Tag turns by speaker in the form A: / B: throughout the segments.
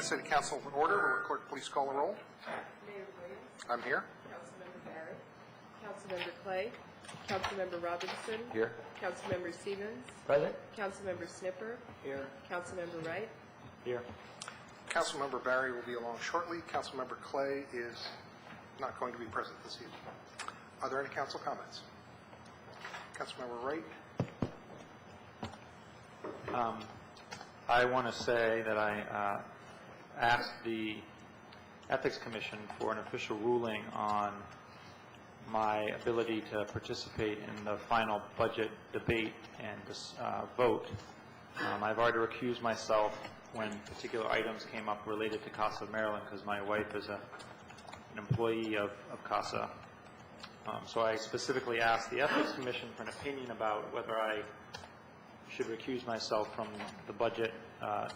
A: City Council in order. Will the clerk please call the roll?
B: Mayor Williams.
A: I'm here.
B: Councilmember Barrett. Councilmember Clay. Councilmember Robinson.
C: Here.
B: Councilmember Stevens.
C: Present.
B: Councilmember Snipper.
C: Here.
B: Councilmember Wright.
C: Here.
A: Councilmember Barry will be along shortly. Councilmember Clay is not going to be present this evening. Are there any council comments? Councilmember Wright.
C: I want to say that I asked the Ethics Commission for an official ruling on my ability to participate in the final budget debate and vote. I've already recused myself when particular items came up related to CASA of Maryland because my wife is an employee of CASA. So I specifically asked the Ethics Commission for an opinion about whether I should recuse myself from the budget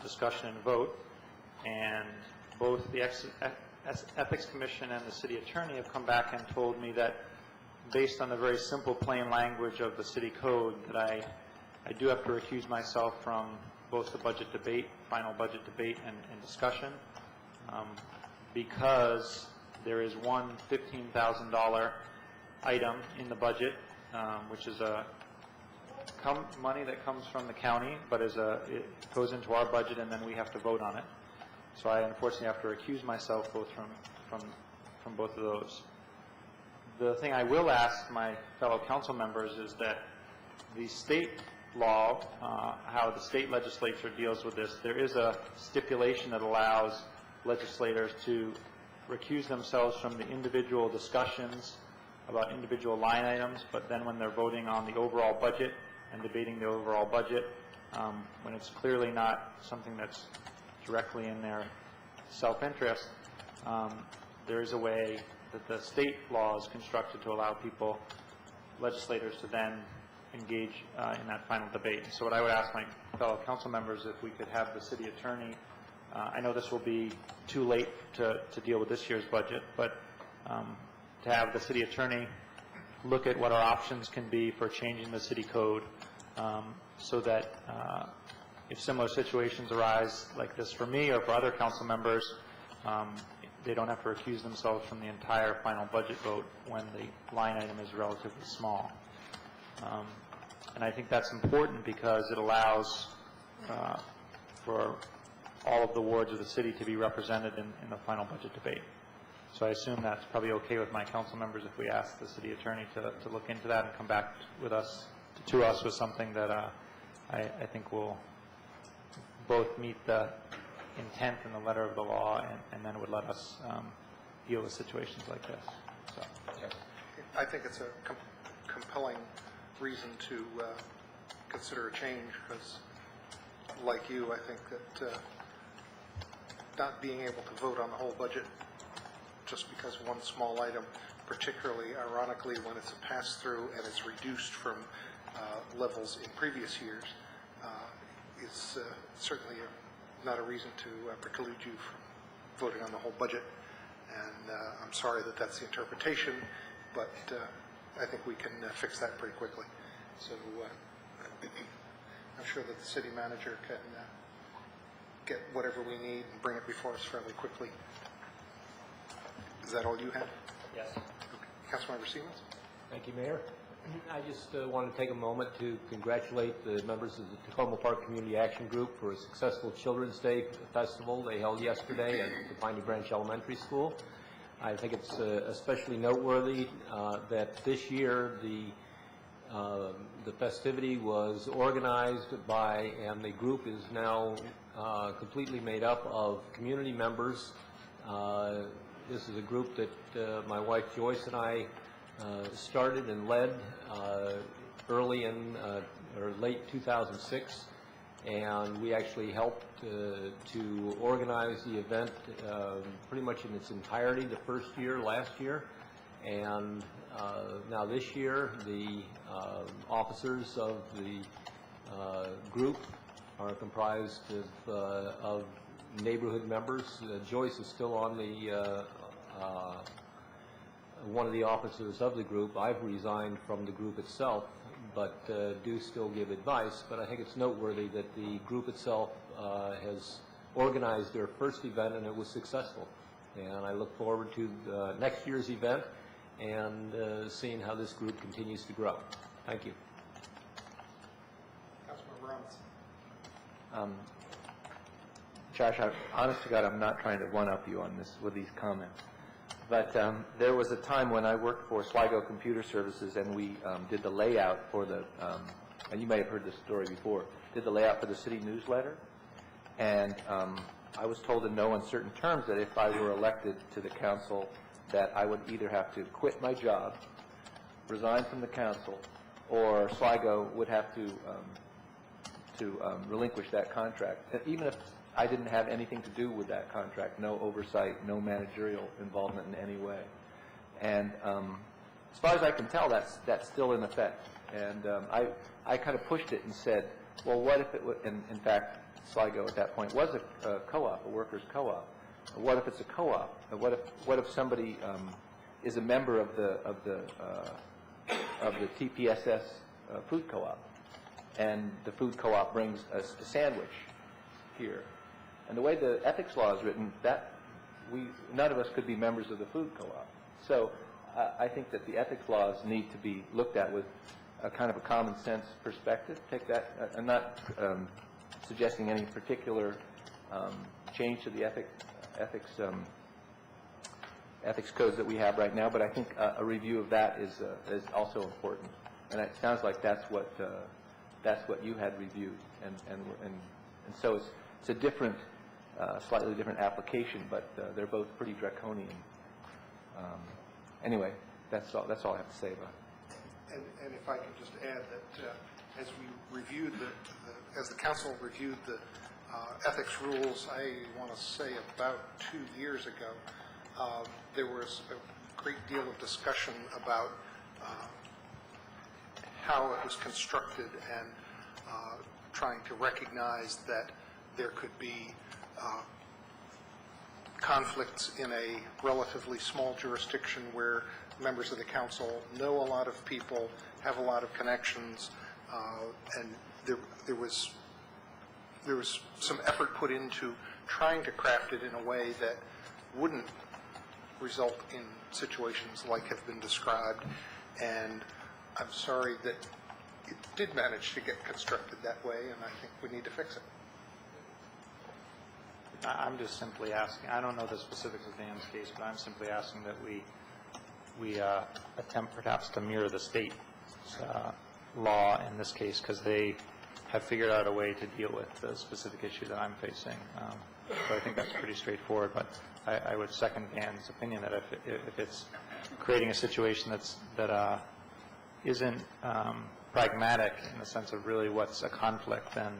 C: discussion and vote. And both the Ethics Commission and the City Attorney have come back and told me that based on the very simple plain language of the City Code that I do have to recuse myself from both the budget debate, final budget debate and discussion because there is one $15,000 item in the budget which is money that comes from the county, but it goes into our budget and then we have to vote on it. So I unfortunately have to recuse myself both from both of those. The thing I will ask my fellow council members is that the state law, how the state legislature deals with this, there is a stipulation that allows legislators to recuse themselves from the individual discussions about individual line items, but then when they're voting on the overall budget and debating the overall budget, when it's clearly not something that's directly in their self-interest, there is a way that the state law is constructed to allow people, legislators, to then engage in that final debate. So what I would ask my fellow council members, if we could have the city attorney, I know this will be too late to deal with this year's budget, but to have the city attorney look at what our options can be for changing the city code so that if similar situations arise like this for me or for other council members, they don't have to recuse themselves from the entire final budget vote when the line item is relatively small. And I think that's important because it allows for all of the wards of the city to be represented in the final budget debate. So I assume that's probably okay with my council members if we ask the city attorney to look into that and come back with us to us with something that I think will both meet the intent and the letter of the law and then would let us deal with situations like this. So, yeah.
A: I think it's a compelling reason to consider a change because, like you, I think that not being able to vote on the whole budget just because one small item, particularly ironically when it's a pass-through and it's reduced from levels in previous years, is certainly not a reason to preclude you from voting on the whole budget. And I'm sorry that that's the interpretation, but I think we can fix that pretty quickly. So I'm sure that the city manager can get whatever we need and bring it before us fairly quickly. Is that all you have?
D: Yes.
A: Okay. Councilmember Stevens?
D: Thank you, Mayor. I just want to take a moment to congratulate the members of the Tacoma Park Community Action Group for a successful Children's Day Festival they held yesterday at the Piney Branch Elementary School. I think it's especially noteworthy that this year the festivity was organized by, and the group is now completely made up of community members. This is a group that my wife Joyce and I started and led early in or late 2006, and we actually helped to organize the event pretty much in its entirety the first year, last year, and now this year the officers of the group are comprised of neighborhood members. Joyce is still on the one of the officers of the group. I've resigned from the group itself, but do still give advice. But I think it's noteworthy that the group itself has organized their first event, and it was successful. And I look forward to next year's event and seeing how this group continues to grow. Thank you.
A: Councilmember Robinson.
E: Josh, honest to God, I'm not trying to one-up you on this with these comments. But there was a time when I worked for Sligo Computer Services, and we did the layout for the, and you may have heard this story before, did the layout for the city newsletter. And I was told in no uncertain terms that if I were elected to the council, that I would either have to quit my job, resign from the council, or Sligo would have to relinquish that contract. And even if I didn't have anything to do with that contract, no oversight, no managerial involvement in any way. And as far as I can tell, that's still in effect. And I kind of pushed it and said, well, what if it would, and in fact, Sligo at that point was a co-op, a workers' co-op. What if it's a co-op? What if somebody is a member of the TPSS food co-op, and the food co-op brings a sandwich here? And the way the ethics law is written, that none of us could be members of the food co-op. So I think that the ethics laws need to be looked at with a kind of a common sense perspective. Take that. I'm not suggesting any particular change to the ethics codes that we have right now, but I think a review of that is also important. And it sounds like that's what you had reviewed, and so it's a different. Slightly different application, but they're both pretty draconian. Anyway, that's all I have to say about it.
A: And if I could just add that as we reviewed as the council reviewed the ethics rules, I want to say about 2 years ago, there was a great deal of discussion about how it was constructed and trying to recognize that there could be conflicts in a relatively small jurisdiction where members of the council know a lot of people, have a lot of connections, and there was some effort put into trying to craft it in a way that wouldn't result in situations like have been described. And I'm sorry that it did manage to get constructed that way, and I think we need to fix it.
C: I'm just simply asking, I don't know the specifics of Dan's case, but I'm simply asking that we attempt perhaps to mirror the state law in this case, because they have figured out a way to deal with the specific issue that I'm facing. So I think that's pretty straightforward, but I would second Dan's opinion that if it's creating a situation that isn't pragmatic in the sense of really what's a conflict, then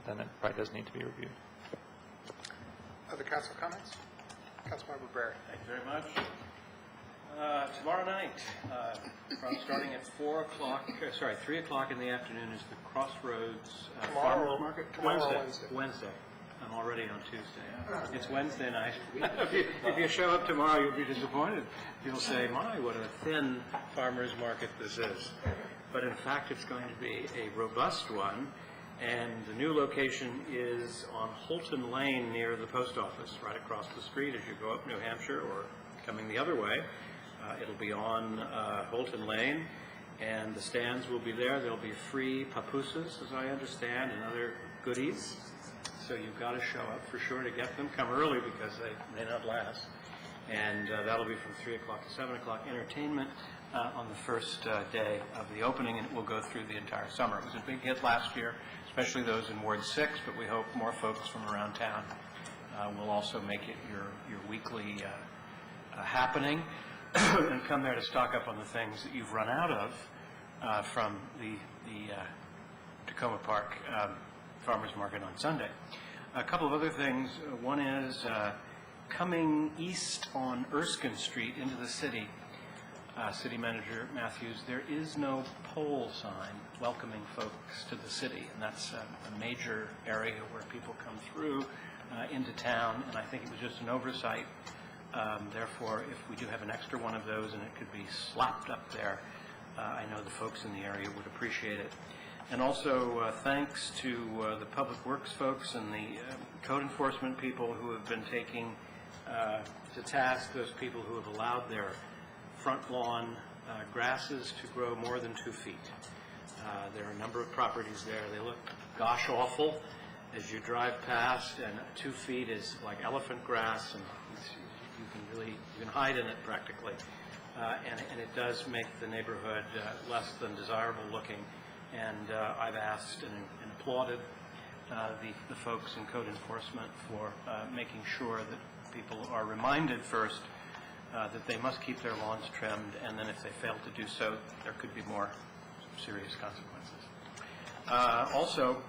C: it probably does need to be reviewed.
A: Other council comments? Councilmember Barry.
F: Thank you very much. Tomorrow night, starting at 3 o'clock in the afternoon is the Crossroads Farmers Market. Wednesday. I'm already on Tuesday. It's Wednesday night. If you show up tomorrow, you'll be disappointed. You'll say, my, what a thin farmers market this is. But in fact, it's going to be a robust one. And the new location is on Holton Lane near the post office, right across the street as you go up New Hampshire or coming the other way. It'll be on Holton Lane, and the stands will be there. There'll be free papusas, as I understand, and other goodies. So you've got to show up for sure to get them. Come early because they may not last. And that'll be from 3 o'clock to 7 o'clock. Entertainment on the first day of the opening, and it will go through the entire summer. It was a big hit last year, especially those in Ward 6, but we hope more folks from around town will also make it your weekly happening and come there to stock up on the things that you've run out of from the Tacoma Park Farmers Market on Sunday. A couple of other things. One is coming east on Erskine Street into the city, City Manager Matthews, there is no pole sign welcoming folks to the city, and that's a major area where people come through into town, and I think it was just an oversight. Therefore, if we do have an extra one of those and it could be slapped up there, I know the folks in the area would appreciate it. And also thanks to the Public Works folks and the code enforcement people who have been taking to task those people who have allowed their front lawn grasses to grow more than 2 feet. There are a number of properties there. They look gosh awful as you drive past, and 2 feet is like elephant grass, and you can hide in it practically. And it does make the neighborhood less than desirable looking. And I've asked and applauded the folks in code enforcement for making sure that people are reminded first that they must keep their lawns trimmed, and then if they fail to do so, there could be more serious consequences. Also,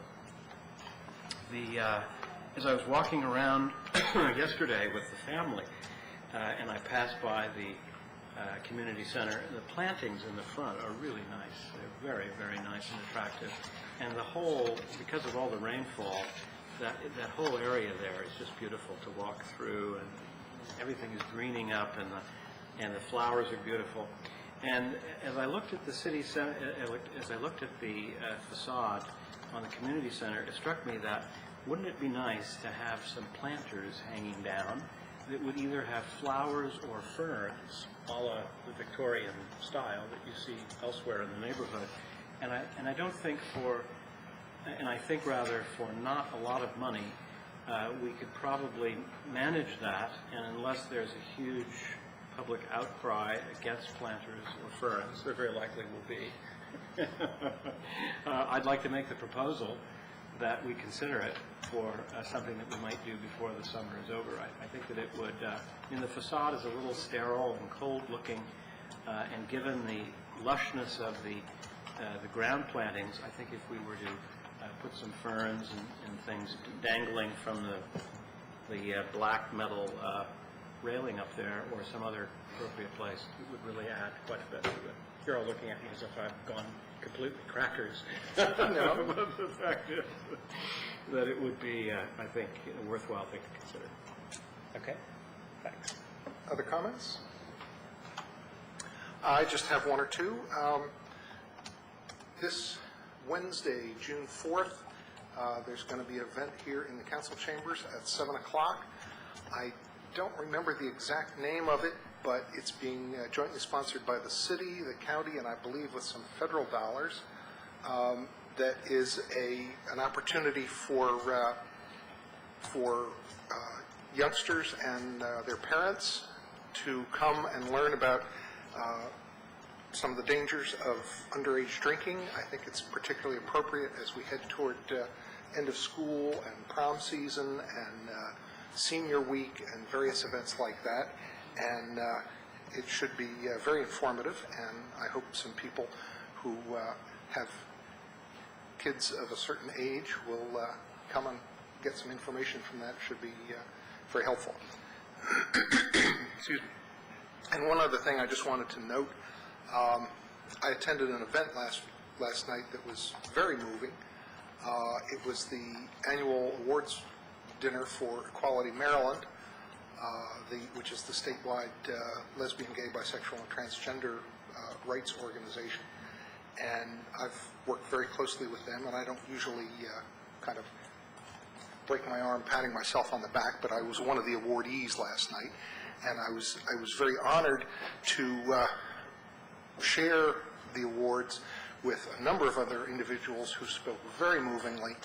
F: as I was walking around yesterday with the family, and I passed by the community center, the plantings in the front are really nice. They're very, very nice and attractive. And the whole, because of all the rainfall, that whole area there is just beautiful to walk through, and everything is greening up, and the flowers are beautiful. And as I looked at the city center, as I looked at the facade on the community center, it struck me that wouldn't it be nice to have some planters hanging down that would either have flowers or ferns, a la the Victorian style that you see elsewhere in the neighborhood. And I don't think and I think rather for not a lot of money, we could probably manage that, and unless there's a huge public outcry against planters or ferns, there very likely will be. I'd like to make the proposal that we consider it for something that we might do before the summer is over. I think that it would, the facade is a little sterile and cold looking, and given the lushness of the ground plantings, I think if we were to put some ferns and things dangling from the black metal railing up there or some other appropriate place, it would really add quite a bit to it. You're all looking at me as if I've gone completely crackers. No. But the fact is that it would be, I think, a worthwhile thing to consider.
A: Okay, thanks. Other comments? I just have one or two. This Wednesday, June 4th, there's going to be an event here in the council chambers at 7 o'clock. I don't remember the exact name of it, but it's being jointly sponsored by the city, the county, and I believe with some federal dollars. That is an opportunity for youngsters and their parents to come and learn about some of the dangers of underage drinking. I think it's particularly appropriate as we head toward end of school and prom season and senior week and various events like that. And it should be very informative, and I hope some people who have kids of a certain age will come and get some information from that. Should be very helpful. Excuse me. And one other thing I just wanted to note, I attended an event last night that was very moving. It was the annual awards dinner for Equality Maryland, which is the statewide lesbian, gay, bisexual, and transgender rights organization. And I've worked very closely with them, and I don't usually kind of break my arm patting myself on the back, but I was one of the awardees last night, and I was very honored to share the awards with a number of other individuals who spoke very movingly,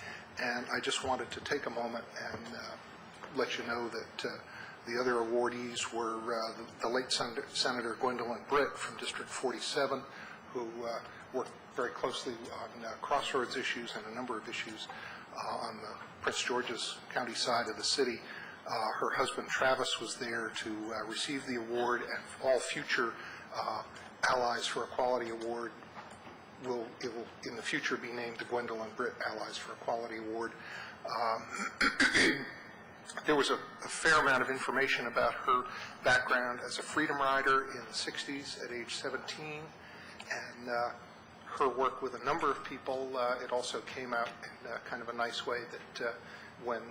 A: and I just wanted to take a moment and let you know that the other awardees were the late Senator Gwendolyn Britt from District 47, who worked very closely on crossroads issues and a number of issues on the Prince George's County side of the city. Her husband Travis was there to receive the award, and all future Allies for Equality Award will in the future be named the Gwendolyn Britt Allies for Equality Award. There was a fair amount of information about her background as a freedom rider in the 60s at age 17, and her work with a number of people. It also came out in kind of a nice way that when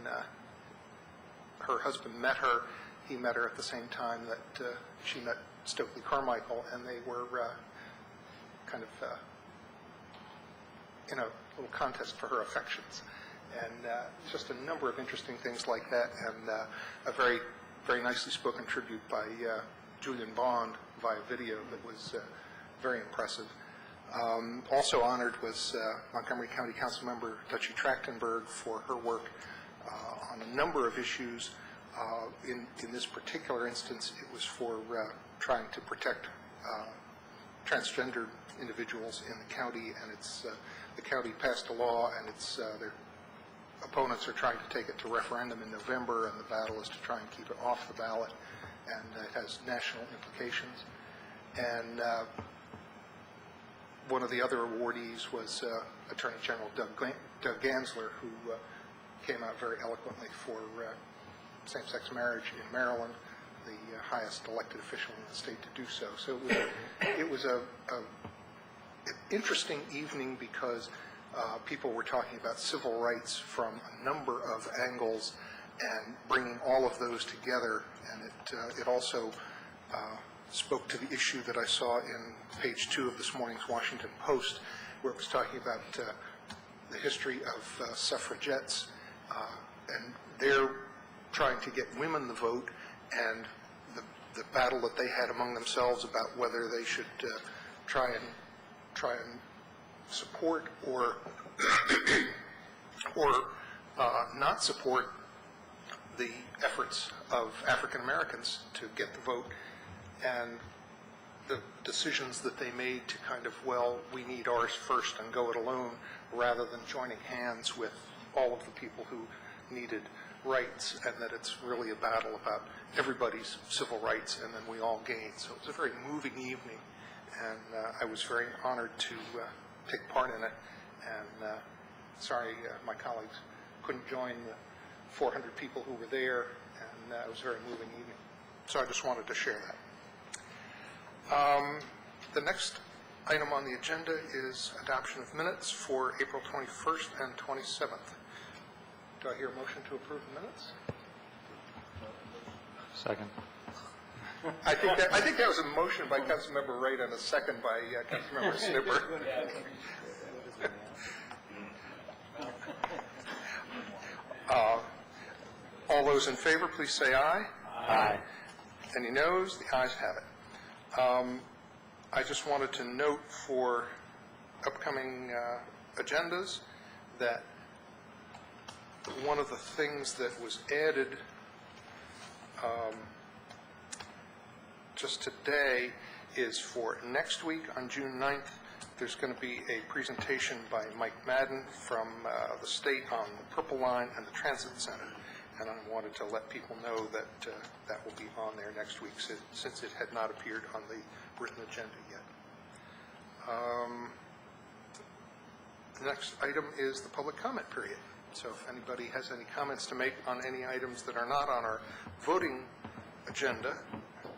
A: her husband met her, he met her at the same time that she met Stokely Carmichael, and they were kind of in a little contest for her affections. And just a number of interesting things like that, and a very, very nicely spoken tribute by Julian Bond via video that was very impressive. Also honored was Montgomery County Councilmember Dutchie Trachtenberg for her work on a number of issues. In this particular instance, it was for trying to protect transgender individuals in the county, and the county passed a law, and their opponents are trying to take it to referendum in November, and the battle is to try and keep it off the ballot, and it has national implications. And one of the other awardees was Attorney General Doug Gansler, who came out very eloquently for same-sex marriage in Maryland, the highest elected official in the state to do so. So it was an interesting evening because people were talking about civil rights from a number of angles and bringing all of those together, and it also spoke to the issue that I saw in page 2 of this morning's Washington Post, where it was talking about the history of suffragettes, and they're trying to get women the vote, and the battle that they had among themselves about whether they should try and support or not support the efforts of African Americans to get the vote, and the decisions that they made to kind of, well, we need ours first and go it alone, rather than joining hands with all of the people who needed rights, and that it's really a battle about everybody's civil rights, and then we all gain. So it was a very moving evening, and I was very honored to take part in it, and sorry my colleagues couldn't join the 400 people who were there, and it was a very moving evening. So I just wanted to share that. The next item on the agenda is adoption of minutes for April 21st and 27th. Do I hear a motion to approve the minutes?
C: Second.
A: I think that was a motion by Councilmember Wright and a second by Councilmember Snipper. All those in favor, please say aye.
E: Aye.
A: Any noes? The ayes have it. I just wanted to note for upcoming agendas that one of the things that was added just today is for next week on June 9th, there's going to be a presentation by Mike Madden from the state on the Purple Line and the Transit Center. And I wanted to let people know that that will be on there next week since it had not appeared on the written agenda yet. The next item is the public comment period. So if anybody has any comments to make on any items that are not on our voting agenda,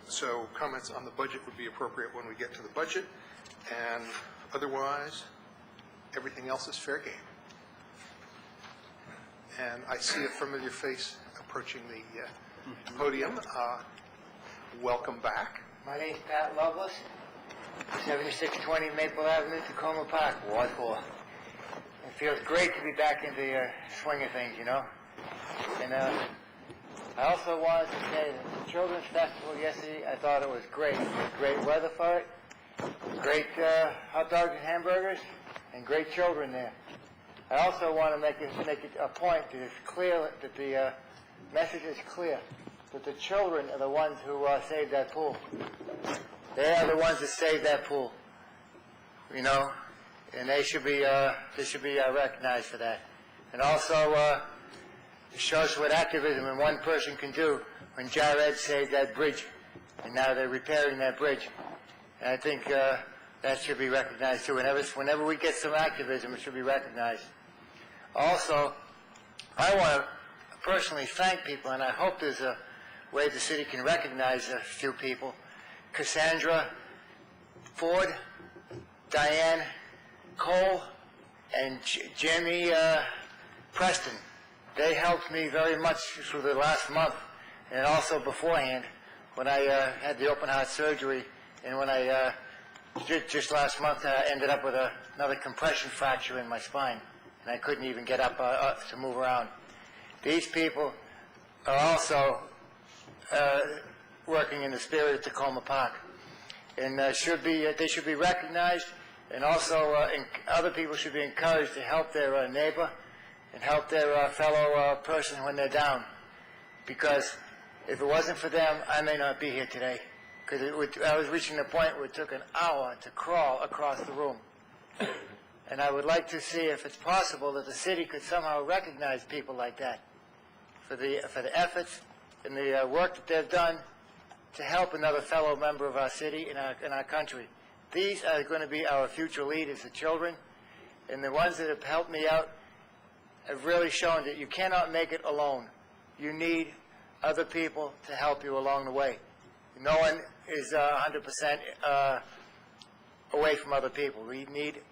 A: so comments on the budget would be appropriate when we get to the budget, and otherwise, everything else is fair game. And I see a familiar face approaching the podium. Welcome back.
G: My name's Pat Lovelace, 7620 Maple Avenue, Tacoma Park, Ward 4. It feels great to be back in the swing of things, you know. And I also wanted to say that the Children's Festival yesterday, I thought it was great. It was great weather for it, great hot dogs and hamburgers, and great children there. I also want to make it a point that it's clear that the message is clear that the children are the ones who saved that pool. They are the ones that saved that pool, you know, and they should be recognized for that. And also, it shows what activism and one person can do when Jared saved that bridge, and now they're repairing that bridge. And I think that should be recognized too. Whenever we get some activism, it should be recognized. Also, I want to personally thank people, and I hope there's a way the city can recognize a few people. Cassandra Ford, Diane Cole, and Jimmy Preston. They helped me very much through the last month, and also beforehand when I had the open heart surgery, and when I just last month ended up with another compression fracture in my spine. and I couldn't even get up to move around. These people are also working in the spirit of Tacoma Park, and they should be recognized, and also other people should be encouraged to help their neighbor and help their fellow person when they're down, because if it wasn't for them, I may not be here today, because I was reaching the point where it took an hour to crawl across the room. And I would like to see if it's possible that the city could somehow recognize people like that for the efforts and the work that they've done to help another fellow member of our city and our country. These are going to be our future leaders, the children, and the ones that have helped me out have really shown that you cannot make it alone. You need other people to help you along the way. No one is 100% away from other people. We need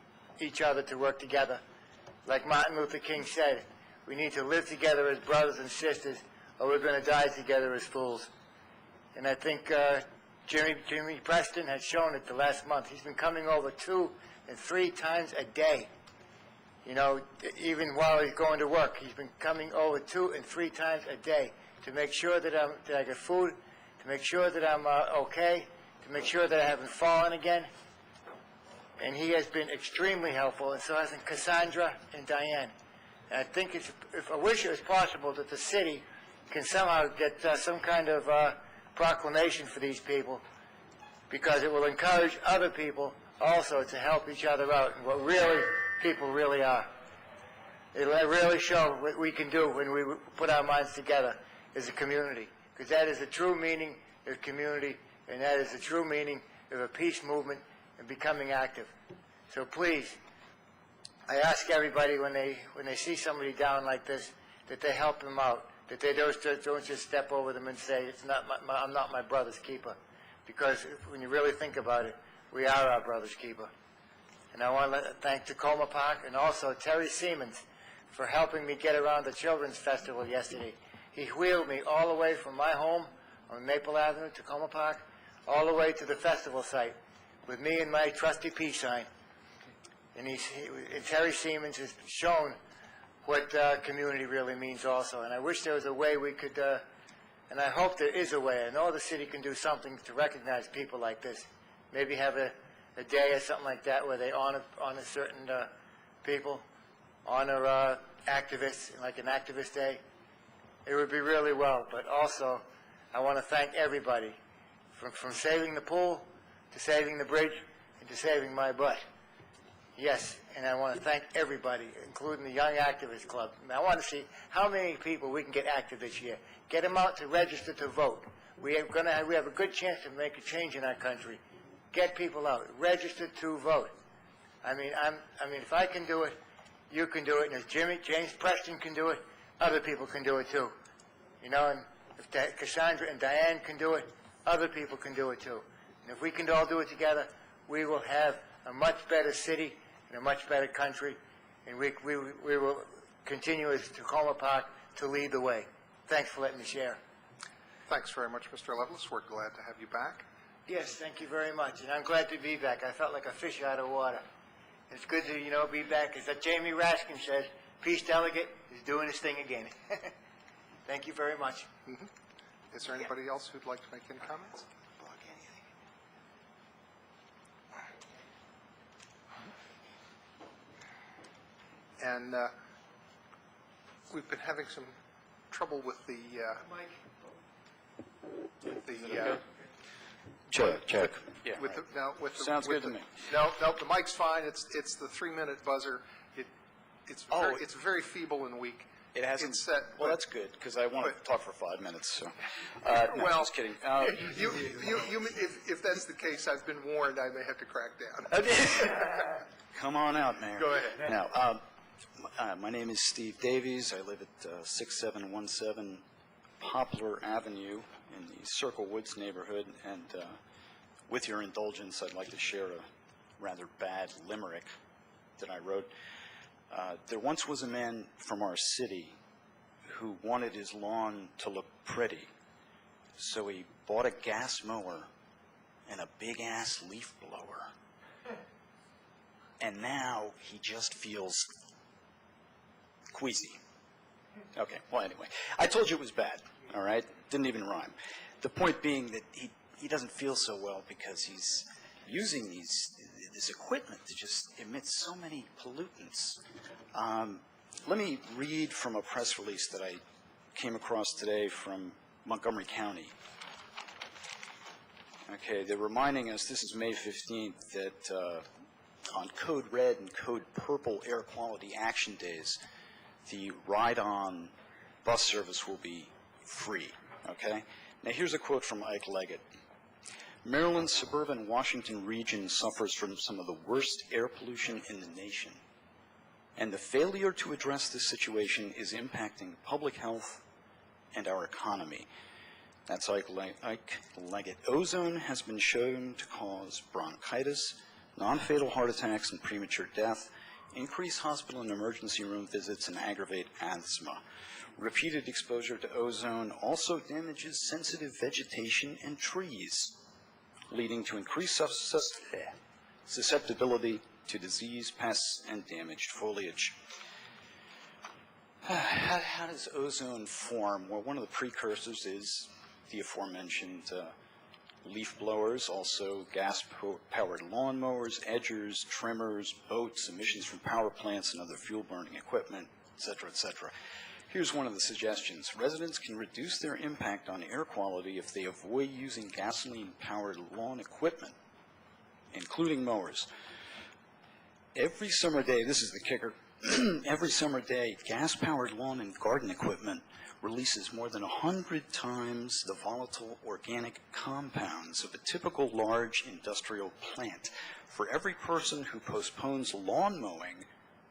G: each other to work together. Like Martin Luther King said, we need to live together as brothers and sisters, or we're going to die together as fools. And I think Jimmy Preston has shown it the last month. He's been coming over 2 and 3 times a day. You know, even while he's going to work, he's been coming over 2 and 3 times a day to make sure that I get food, to make sure that I'm okay, to make sure that I haven't fallen again. And he has been extremely helpful, and so has Cassandra and Diane. And I think I wish it was possible that the city can somehow get some kind of proclamation for these people, because it will encourage other people also to help each other out and what really people really are. It'll really show what we can do when we put our minds together as a community, because that is the true meaning of community, and that is the true meaning of a peace movement and becoming active. So please, I ask everybody when they see somebody down like this, that they help them out, that they don't just step over them and say, I'm not my brother's keeper. Because when you really think about it, we are our brother's keeper. And I want to thank Tacoma Park and also Terry Siemens for helping me get around the Children's Festival yesterday. He wheeled me all the way from my home on Maple Avenue, Tacoma Park, all the way to the festival site with me and my trusty peace sign. And Terry Siemens has shown what community really means also. And I wish there was a way we could, and I hope there is a way. I know the city can do something to recognize people like this. Maybe have a day or something like that where they honor certain people, honor activists, like an activist day. It would be really well. But also, I want to thank everybody from saving the pool to saving the bridge and to saving my butt. Yes, and I want to thank everybody, including the Young Activist Club. I want to see how many people we can get active this year. Get them out to register to vote. We have a good chance to make a change in our country. Get people out. Register to vote. I mean, if I can do it, you can do it. And if James Preston can do it, other people can do it too. You know, and if Cassandra and Diane can do it, other people can do it too. And if we can all do it together, we will have a much better city and a much better country, and we will continue as Tacoma Park to lead the way. Thanks for letting me share.
A: Thanks very much, Mr. Levitt. We're glad to have you back.
G: Yes, thank you very much, and I'm glad to be back. I felt like a fish out of water. It's good to, be back, as Jamie Raskin said, Peace Delegate is doing his thing again. Thank you very much.
A: Mm-hmm. Is there anybody else who'd like to make any comments? And we've been having some trouble with the
H: Check.
F: Yeah.
A: Sounds good to me. No, the mic's fine. It's the 3-minute buzzer. It's very feeble and weak.
H: It hasn't.
A: It's set.
H: Well, that's good because I want to talk for 5 minutes. So, no,
A: well,
H: just kidding.
A: If that's the case, I've been warned. I may have to crack down.
H: Come on out, Mayor.
A: Go ahead.
H: Now, my name is Steve Davies. I live at 6717 Poplar Avenue in the Circle Woods neighborhood, and with your indulgence, I'd like to share a rather bad limerick that I wrote. There once was a man from our city who wanted his lawn to look pretty, so he bought a gas mower and a big-ass leaf blower. And now he just feels queasy. Okay, well, anyway, I told you it was bad, all right? Didn't even rhyme. The point being that he doesn't feel so well because he's using this equipment that just emits so many pollutants. Let me read from a press release that I came across today from Montgomery County. Okay, they're reminding us, this is May 15th, that on Code Red and Code Purple air quality action days, the ride-on bus service will be free, okay? Now here's a quote from Ike Leggett. Maryland's suburban Washington region suffers from some of the worst air pollution in the nation, and the failure to address this situation is impacting public health and our economy. That's Ike Leggett. Ozone has been shown to cause bronchitis, non-fatal heart attacks and premature death, increase hospital and emergency room visits, and aggravate asthma. Repeated exposure to ozone also damages sensitive vegetation and trees, leading to increased susceptibility to disease, pests, and damaged foliage. How does ozone form? Well, one of the precursors is the aforementioned leaf blowers, also gas-powered lawnmowers, edgers, trimmers, boats, emissions from power plants and other fuel-burning equipment, et cetera, et cetera. Here's one of the suggestions. Residents can reduce their impact on air quality if they avoid using gasoline-powered lawn equipment, including mowers. Every summer day, this is the kicker, every summer day, gas-powered lawn and garden equipment releases more than 100 times the volatile organic compounds of a typical large industrial plant. For every person who postpones lawn mowing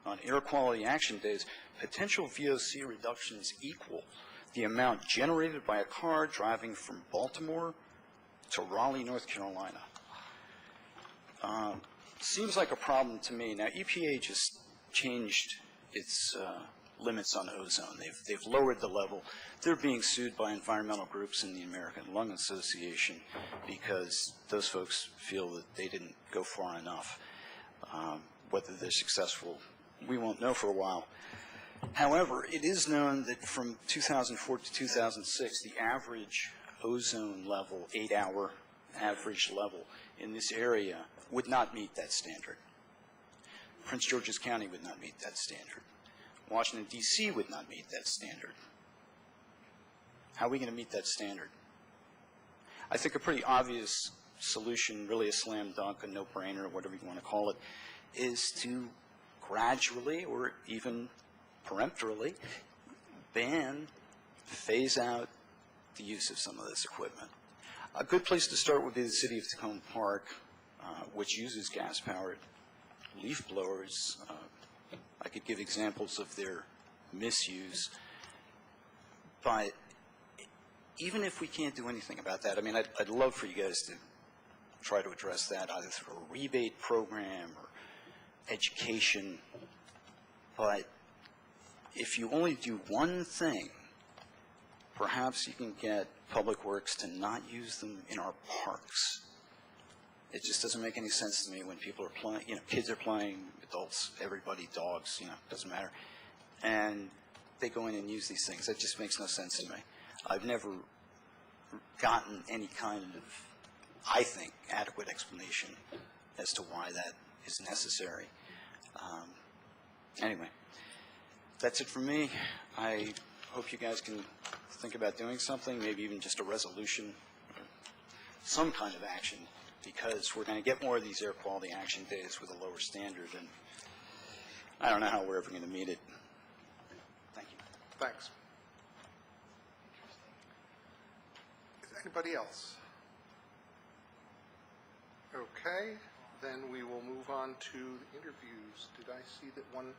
H: on air quality action days, potential VOC reductions equal the amount generated by a car driving from Baltimore to Raleigh, North Carolina. Seems like a problem to me. Now, EPA just changed its limits on ozone. They've lowered the level. They're being sued by environmental groups in the American Lung Association because those folks feel that they didn't go far enough. Whether they're successful, we won't know for a while. However, it is known that from 2004 to 2006, the average ozone level, 8-hour average level in this area would not meet that standard. Prince George's County would not meet that standard. Washington, D.C. would not meet that standard. How are we going to meet that standard? I think a pretty obvious solution, really a slam dunk, a no-brainer, whatever you want to call it, is to gradually or even peremptorily ban, phase out the use of some of this equipment. A good place to start would be the city of Tacoma Park, which uses gas-powered leaf blowers. I could give examples of their misuse, but even if we can't do anything about that, I mean, I'd love for you guys to try to address that either through a rebate program or education, but if you only do one thing, perhaps you can get Public Works to not use them in our parks. It just doesn't make any sense to me when people are playing, kids are playing, adults, everybody, dogs, doesn't matter, and they go in and use these things. That just makes no sense to me. I've never gotten any kind of, I think, adequate explanation as to why that is necessary. Anyway, that's it for me. I hope you guys can think about doing something, maybe even just a resolution, or some kind of action, because we're going to get more of these air quality action days with a lower standard, and I don't know how we're ever going to meet it. Thank you.
A: Thanks. Is anybody else? Okay, then we will move on to the interviews. Did I see that one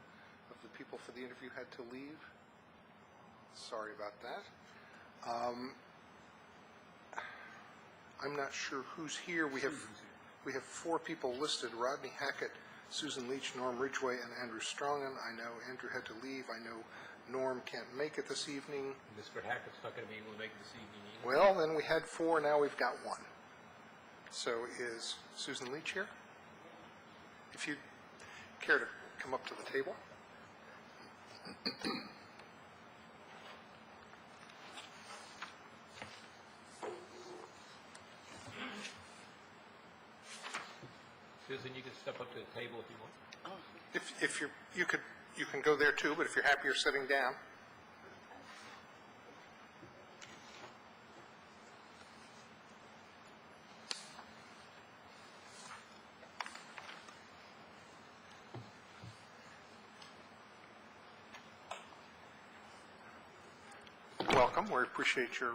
A: of the people for the interview had to leave? Sorry about that. I'm not sure who's here. We have 4 people listed: Rodney Hackett, Susan Leach, Norm Ridgway, and Andrew Strongen. I know Andrew had to leave. I know Norm can't make it this evening.
D: Mr. Hackett's not going to be able to make it this evening either.
A: Well, then we had 4, now we've got 1. So is Susan Leach here? If you'd care to come up to the table.
D: Susan, you can step up to the table if you want.
A: If you're, you can go there too, but if you're happier sitting down. Welcome. We appreciate your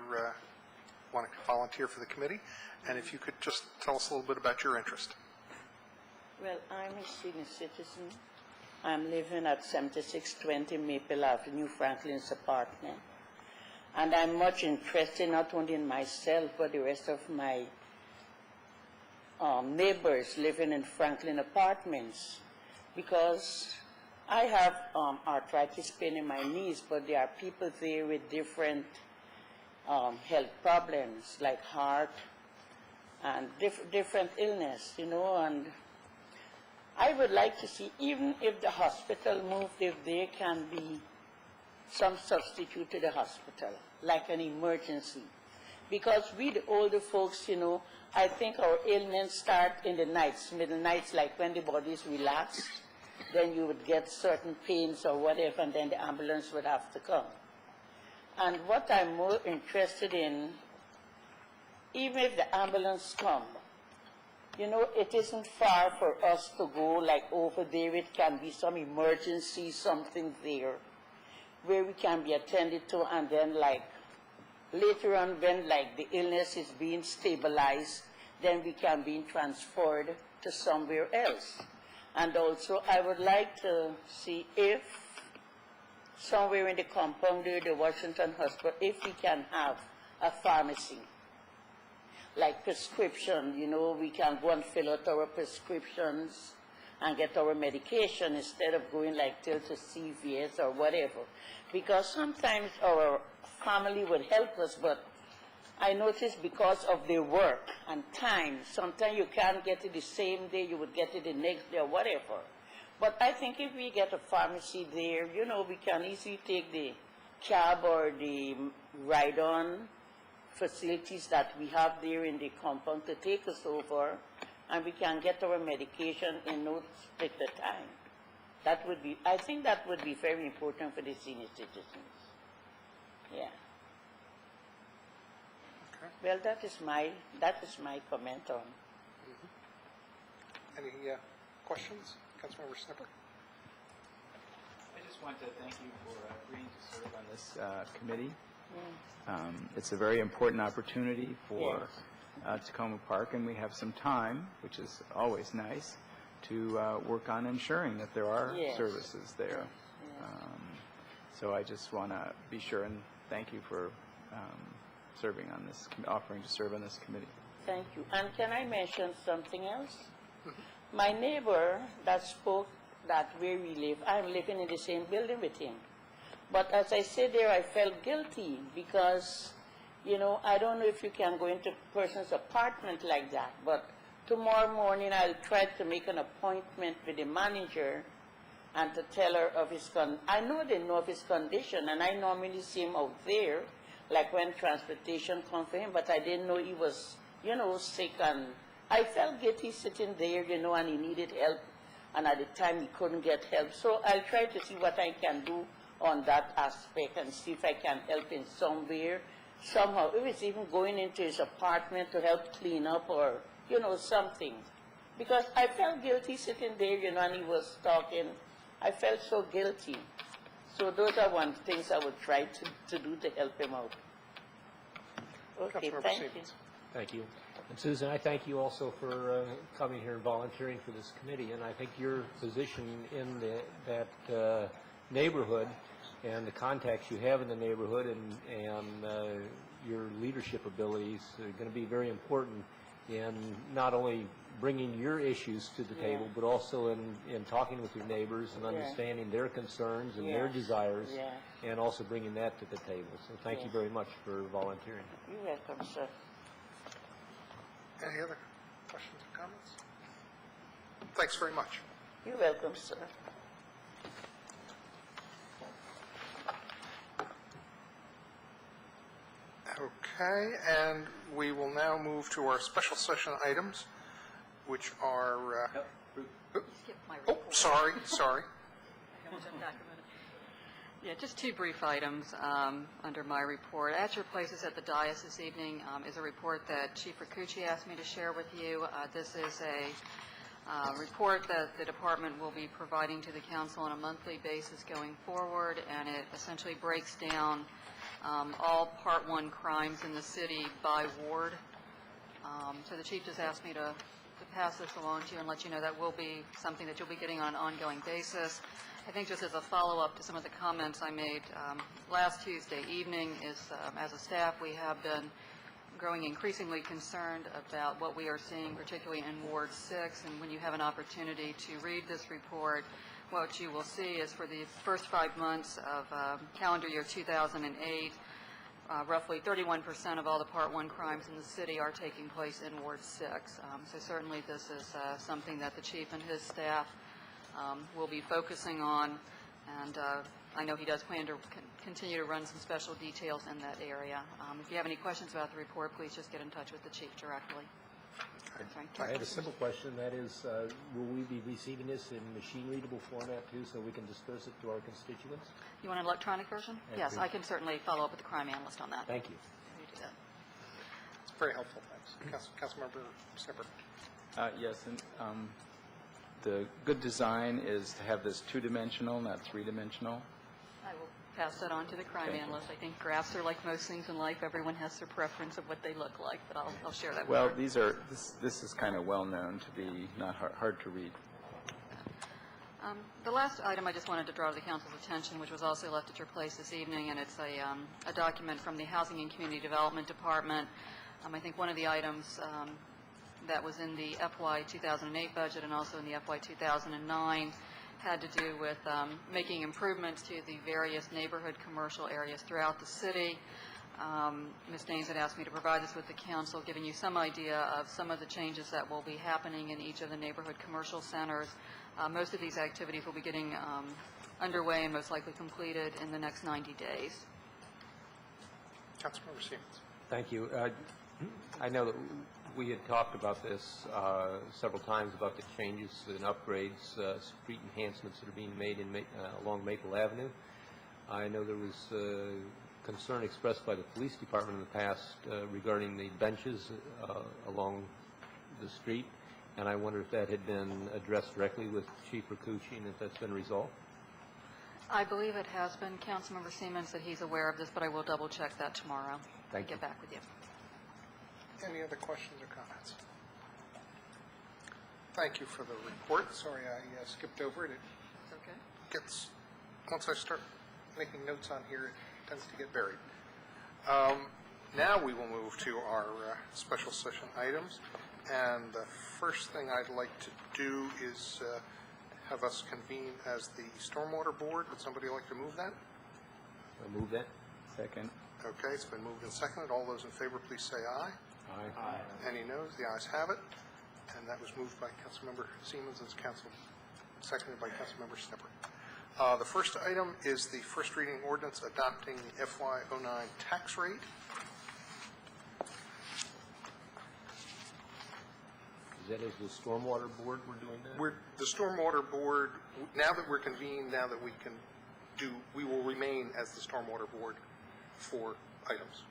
A: wanting to volunteer for the committee. And if you could just tell us a little bit about your interest.
I: Well, I'm a senior citizen. I'm living at 7620 Maple Avenue, Franklin's apartment. And I'm much interested not only in myself, but the rest of my neighbors living in Franklin apartments. Because I have arthritis pain in my knees, but there are people there with different health problems, like heart and different illness, you know, and I would like to see, even if the hospital moved, if there can be some substitute to the hospital, like an emergency. Because we, the older folks, you know, I think our ailments start in the nights, middle nights, like when the body is relaxed, then you would get certain pains or whatever, and then the ambulance would have to come. And what I'm more interested in, even if the ambulance comes, you know, it isn't far for us to go, like over there, it can be some emergency, something there, where we can be attended to, and then like later on when like the illness is being stabilized, then we can be transferred to somewhere else. And also I would like to see if somewhere in the compound there, the Washington Hospital, if we can have a pharmacy. Like prescription, you know, we can go and fill out our prescriptions and get our medication instead of going like till to CVS or whatever. Because sometimes our family would help us, but I notice because of their work and time, sometimes you can't get it the same day, you would get it the next day or whatever. But I think if we get a pharmacy there, you know, we can easily take the cab or the ride-on facilities that we have there in the compound to take us over, and we can get our medication in no particular time. That would be, I think that would be very important for the senior citizens. Yeah.
A: Okay.
I: Well, that is my comment on.
A: Any questions? Councilmember Snipper?
J: I just want to thank you for agreeing to serve on this committee. It's a very important opportunity for Tacoma Park, and we have some time, which is always nice, to work on ensuring that there are services there. So I just want to be sure and thank you for serving on this, offering to serve on this committee.
I: Thank you. And can I mention something else? My neighbor that spoke that where we live, I'm living in the same building with him. But as I said there, I felt guilty because, you know, I don't know if you can go into a person's apartment like that, but tomorrow morning I'll try to make an appointment with the manager and to tell her of his I know they know of his condition, and I normally see him out there, like when transportation comes for him, but I didn't know he was, you know, sick, and I felt guilty sitting there, you know, and he needed help, and at the time he couldn't get help. So I'll try to see what I can do on that aspect and see if I can help in somewhere, somehow, if it's even going into his apartment to help clean up or, you know, something. Because I felt guilty sitting there, you know, and he was talking. I felt so guilty. So those are one things I would try to do to help him out. Okay,
A: Councilmember
I: thank you.
A: Stevens.
D: Thank you. And Susan, I thank you also for coming here and volunteering for this committee. And I think your position in that neighborhood and the contacts you have in the neighborhood and your leadership abilities are going to be very important in not only bringing your issues to the table, but also in talking with your neighbors and understanding their concerns and their desires, and also bringing that to the table. So thank you very much for volunteering.
I: You're welcome, sir.
A: Any other questions or comments? Thanks very much.
I: You're welcome, sir.
A: Okay, and we will now move to our special session items, which are,
K: Skip my
A: oh,
K: report.
A: sorry.
K: Jump back a minute. Yeah, just two brief items under my report. At your places at the dais this evening is a report that Chief Ricucci asked me to share with you. This is a report that the department will be providing to the council on a monthly basis going forward, and it essentially breaks down all Part 1 crimes in the city by ward. So the chief just asked me to pass this along to you and let you know that will be something that you'll be getting on an ongoing basis. I think just as a follow-up to some of the comments I made last Tuesday evening is, as a staff, we have been growing increasingly concerned about what we are seeing, particularly in Ward 6. And when you have an opportunity to read this report, what you will see is for the first 5 months of calendar year 2008, roughly 31% of all the Part 1 crimes in the city are taking place in Ward 6. So certainly this is something that the chief and his staff will be focusing on, and I know he does plan to continue to run some special details in that area. If you have any questions about the report, please just get in touch with the chief directly.
D: I have a simple question, that is, will we be receiving this in machine-readable format too, so we can disperse it to our constituents?
K: You want an electronic version?
D: Yeah,
K: Yes,
D: please.
K: I can certainly follow up with the crime analyst on that.
D: Thank you.
K: You do that.
A: It's very helpful, thanks. Councilmember Snipper.
J: Yes, and the good design is to have this two-dimensional, not three-dimensional.
K: I will pass that on to the crime
J: Okay.
K: analyst. I think graphs are like most things in life. Everyone has their preference of what they look like, but I'll share that
J: Well,
K: with
J: these are, this is kind of well-known to be not hard to read.
K: The last item I just wanted to draw to the council's attention, which was also left at your place this evening, and it's a document from the Housing and Community Development Department. I think one of the items that was in the FY 2008 budget and also in the FY 2009 had to do with making improvements to the various neighborhood commercial areas throughout the city. Ms. Daines had asked me to provide this with the council, giving you some idea of some of the changes that will be happening in each of the neighborhood commercial centers. Most of these activities will be getting underway and most likely completed in the next 90 days.
A: Councilmember Siemens.
D: Thank you. I know that we had talked about this several times, about the changes and upgrades, street enhancements that are being made along Maple Avenue. I know there was concern expressed by the police department in the past regarding the benches along the street, and I wonder if that had been addressed directly with Chief Ricucci and if that's been resolved.
K: I believe it has been. Councilmember Siemens said he's aware of this, but I will double-check that tomorrow.
D: Thank you.
K: Get back with you.
A: Any other questions or comments? Thank you for the report. Sorry I skipped over it. It
K: It's okay.
A: gets, once I start making notes on here, it tends to get buried. Now we will move to our special session items. And the first thing I'd like to do is have us convene as the Stormwater Board. Would somebody like to move that?
D: I'll move that.
J: Second.
A: Okay, it's been moved and seconded. All those in favor, please say aye.
D: Aye.
A: Any noes? The ayes have it. And that was moved by Councilmember Siemens and seconded by Councilmember Snipper. The first item is the first reading ordinance adopting the FY09 tax rate.
D: Is that as the Stormwater Board we're doing that?
A: The Stormwater Board, now that we're convened, now that we will remain as the Stormwater Board for items.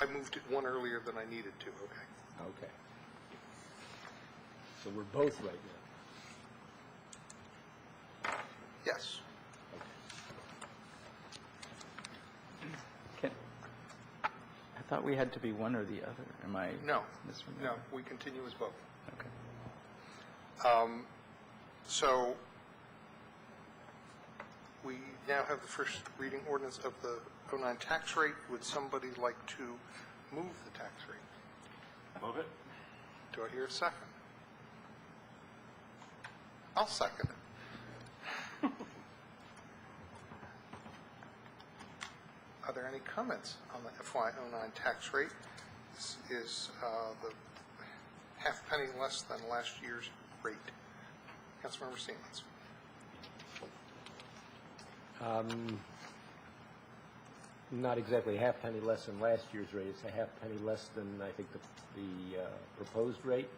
A: I moved it one earlier than I needed to, okay?
D: Okay. So we're both right now.
A: Yes.
J: I thought we had to be one or the other. Am I
A: No,
J: misremembering?
A: no, we continue as both.
J: Okay.
A: So we now have the first reading ordinance of the 09 tax rate. Would somebody like to move the tax rate?
F: Move it.
A: Do I hear a second? I'll second it. Are there any comments on the FY09 tax rate? This is the half penny less than last year's rate. Councilmember Siemens.
D: not exactly a half penny less than last year's rate. It's a half penny less than, I think, the proposed rate.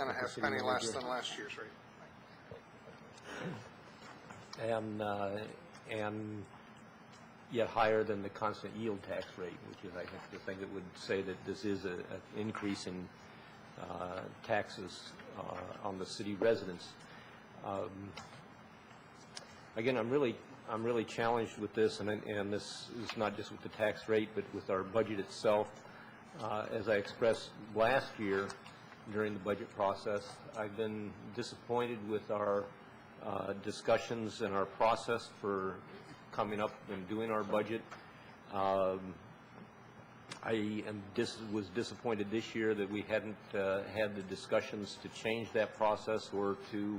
A: And a half penny less than last year's rate.
D: And yet higher than the constant yield tax rate, which is, I think, the thing that would say that this is an increase in taxes on the city residents. Again, I'm really challenged with this, and this is not just with the tax rate, but with our budget itself. As I expressed last year during the budget process, I've been disappointed with our discussions and our process for coming up and doing our budget. I was disappointed this year that we hadn't had the discussions to change that process or to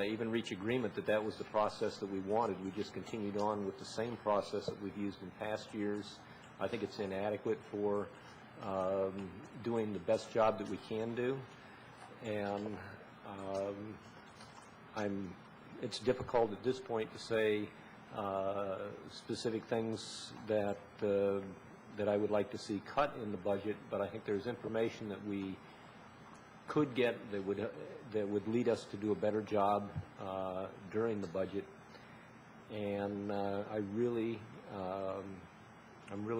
D: even reach agreement that that was the process that we wanted. We just continued on with the same process that we've used in past years. I think it's inadequate for doing the best job that we can do, and it's difficult at this point to say specific things that that I would like to see cut in the budget, but I think there's information that we could get that would lead us to do a better job during the budget. And I'm really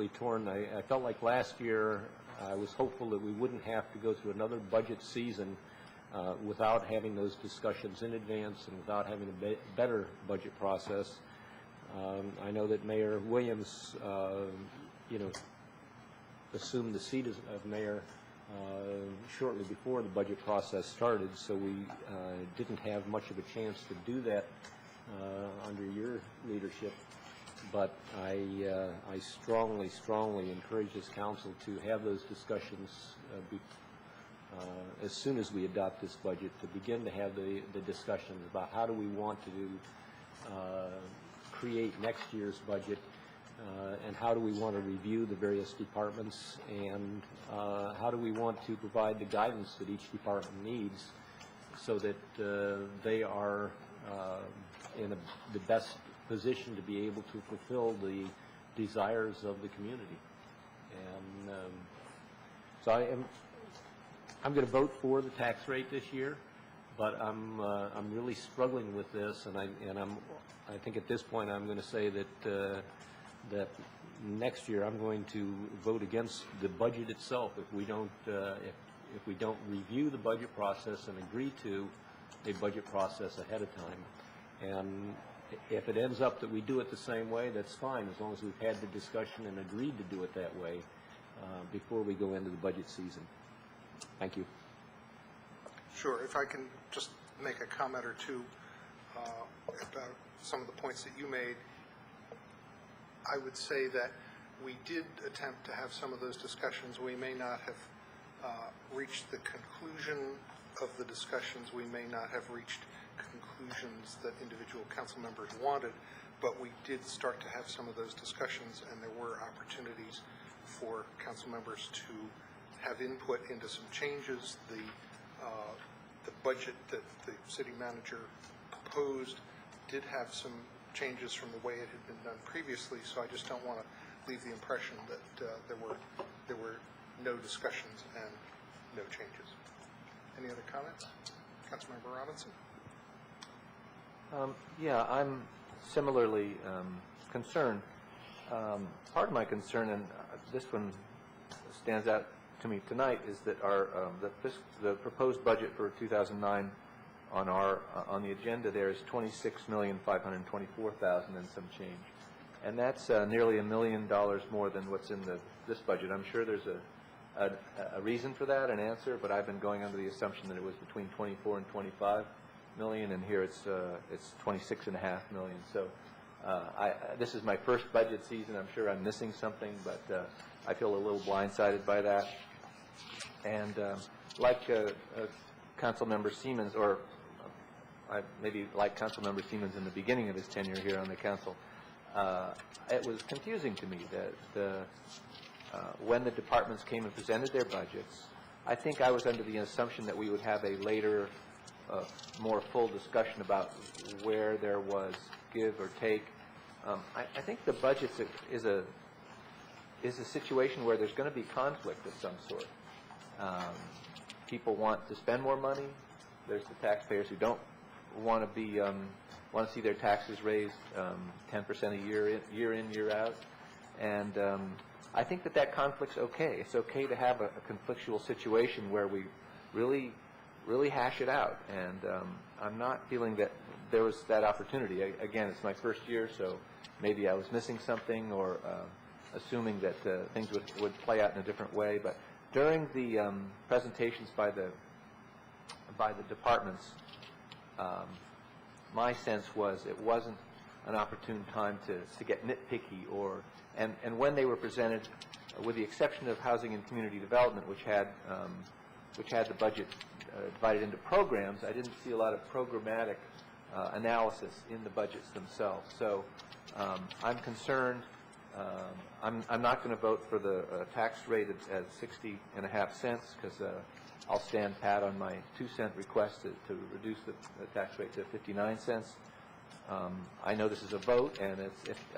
D: torn. I felt like last year I was hopeful that we wouldn't have to go through another budget season without having those discussions in advance and without having a better budget process. I know that Mayor Williams, assumed the seat of mayor shortly before the budget process started, so we didn't have much of a chance to do that under your leadership. But I strongly, strongly encourage this council to have those discussions as soon as we adopt this budget, to begin to have the discussions about how do we want to create next year's budget, and how do we want to review the various departments, and how do we want to provide the guidance that each department needs so that they are in the best position to be able to fulfill the desires of the community. And so I'm going to vote for the tax rate this year, but I'm really struggling with this, and I think at this point I'm going to say that that next year I'm going to vote against the budget itself if we don't review the budget process and agree to a budget process ahead of time. And if it ends up that we do it the same way, that's fine, as long as we've had the discussion and agreed to do it that way before we go into the budget season. Thank you.
A: Sure. If I can just make a comment or two about some of the points that you made. I would say that we did attempt to have some of those discussions. We may not have reached the conclusion of the discussions. We may not have reached conclusions that individual council members wanted, but we did start to have some of those discussions, and there were opportunities for council members to have input into some changes. The budget that the city manager proposed did have some changes from the way it had been done previously, so I just don't want to leave the impression that there were no discussions and no changes. Any other comments? Councilmember Robinson?
E: Yeah, I'm similarly concerned. Part of my concern, and this one stands out to me tonight, is that our the proposed budget for 2009 on the agenda there is $26,524,000 and some change, and that's nearly $1 million more than what's in this budget. I'm sure there's a reason for that, an answer, but I've been going under the assumption that it was between 24 and 25 million, and here it's 26.5 million. So this is my first budget season. I'm sure I'm missing something, but I feel a little blindsided by that. And like Councilmember Siemens, or maybe like Councilmember Siemens in the beginning of his tenure here on the council, it was confusing to me that when the departments came and presented their budgets, I think I was under the assumption that we would have a later, more full discussion about where there was give or take. I think the budget is a is a situation where there's going to be conflict of some sort. People want to spend more money. There's the taxpayers who don't want to be want to see their taxes raised 10% a year in, year out. And I think that conflict's okay. It's okay to have a conflictual situation where we really hash it out. And I'm not feeling that there was that opportunity. Again, it's my first year, so maybe I was missing something or assuming that things would play out in a different way. But during the presentations by the departments, my sense was it wasn't an opportune time to get nitpicky and when they were presented, with the exception of housing and community development, which had the budget divided into programs, I didn't see a lot of programmatic analysis in the budgets themselves. So I'm concerned. I'm not going to vote for the tax rate at 60.5 cents because I'll stand pat on my 2-cent request to reduce the tax rate to 59 cents. I know this is a vote, and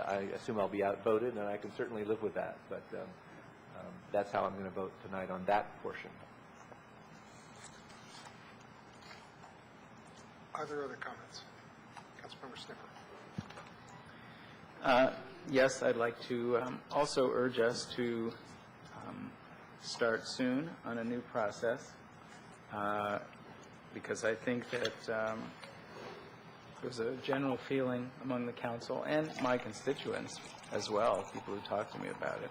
E: I assume I'll be outvoted, and I can certainly live with that. But that's how I'm going to vote tonight on that portion.
A: Are there other comments? Councilmember Snipper.
J: Yes, I'd like to also urge us to start soon on a new process because I think that there's a general feeling among the council and my constituents as well, people who talk to me about it,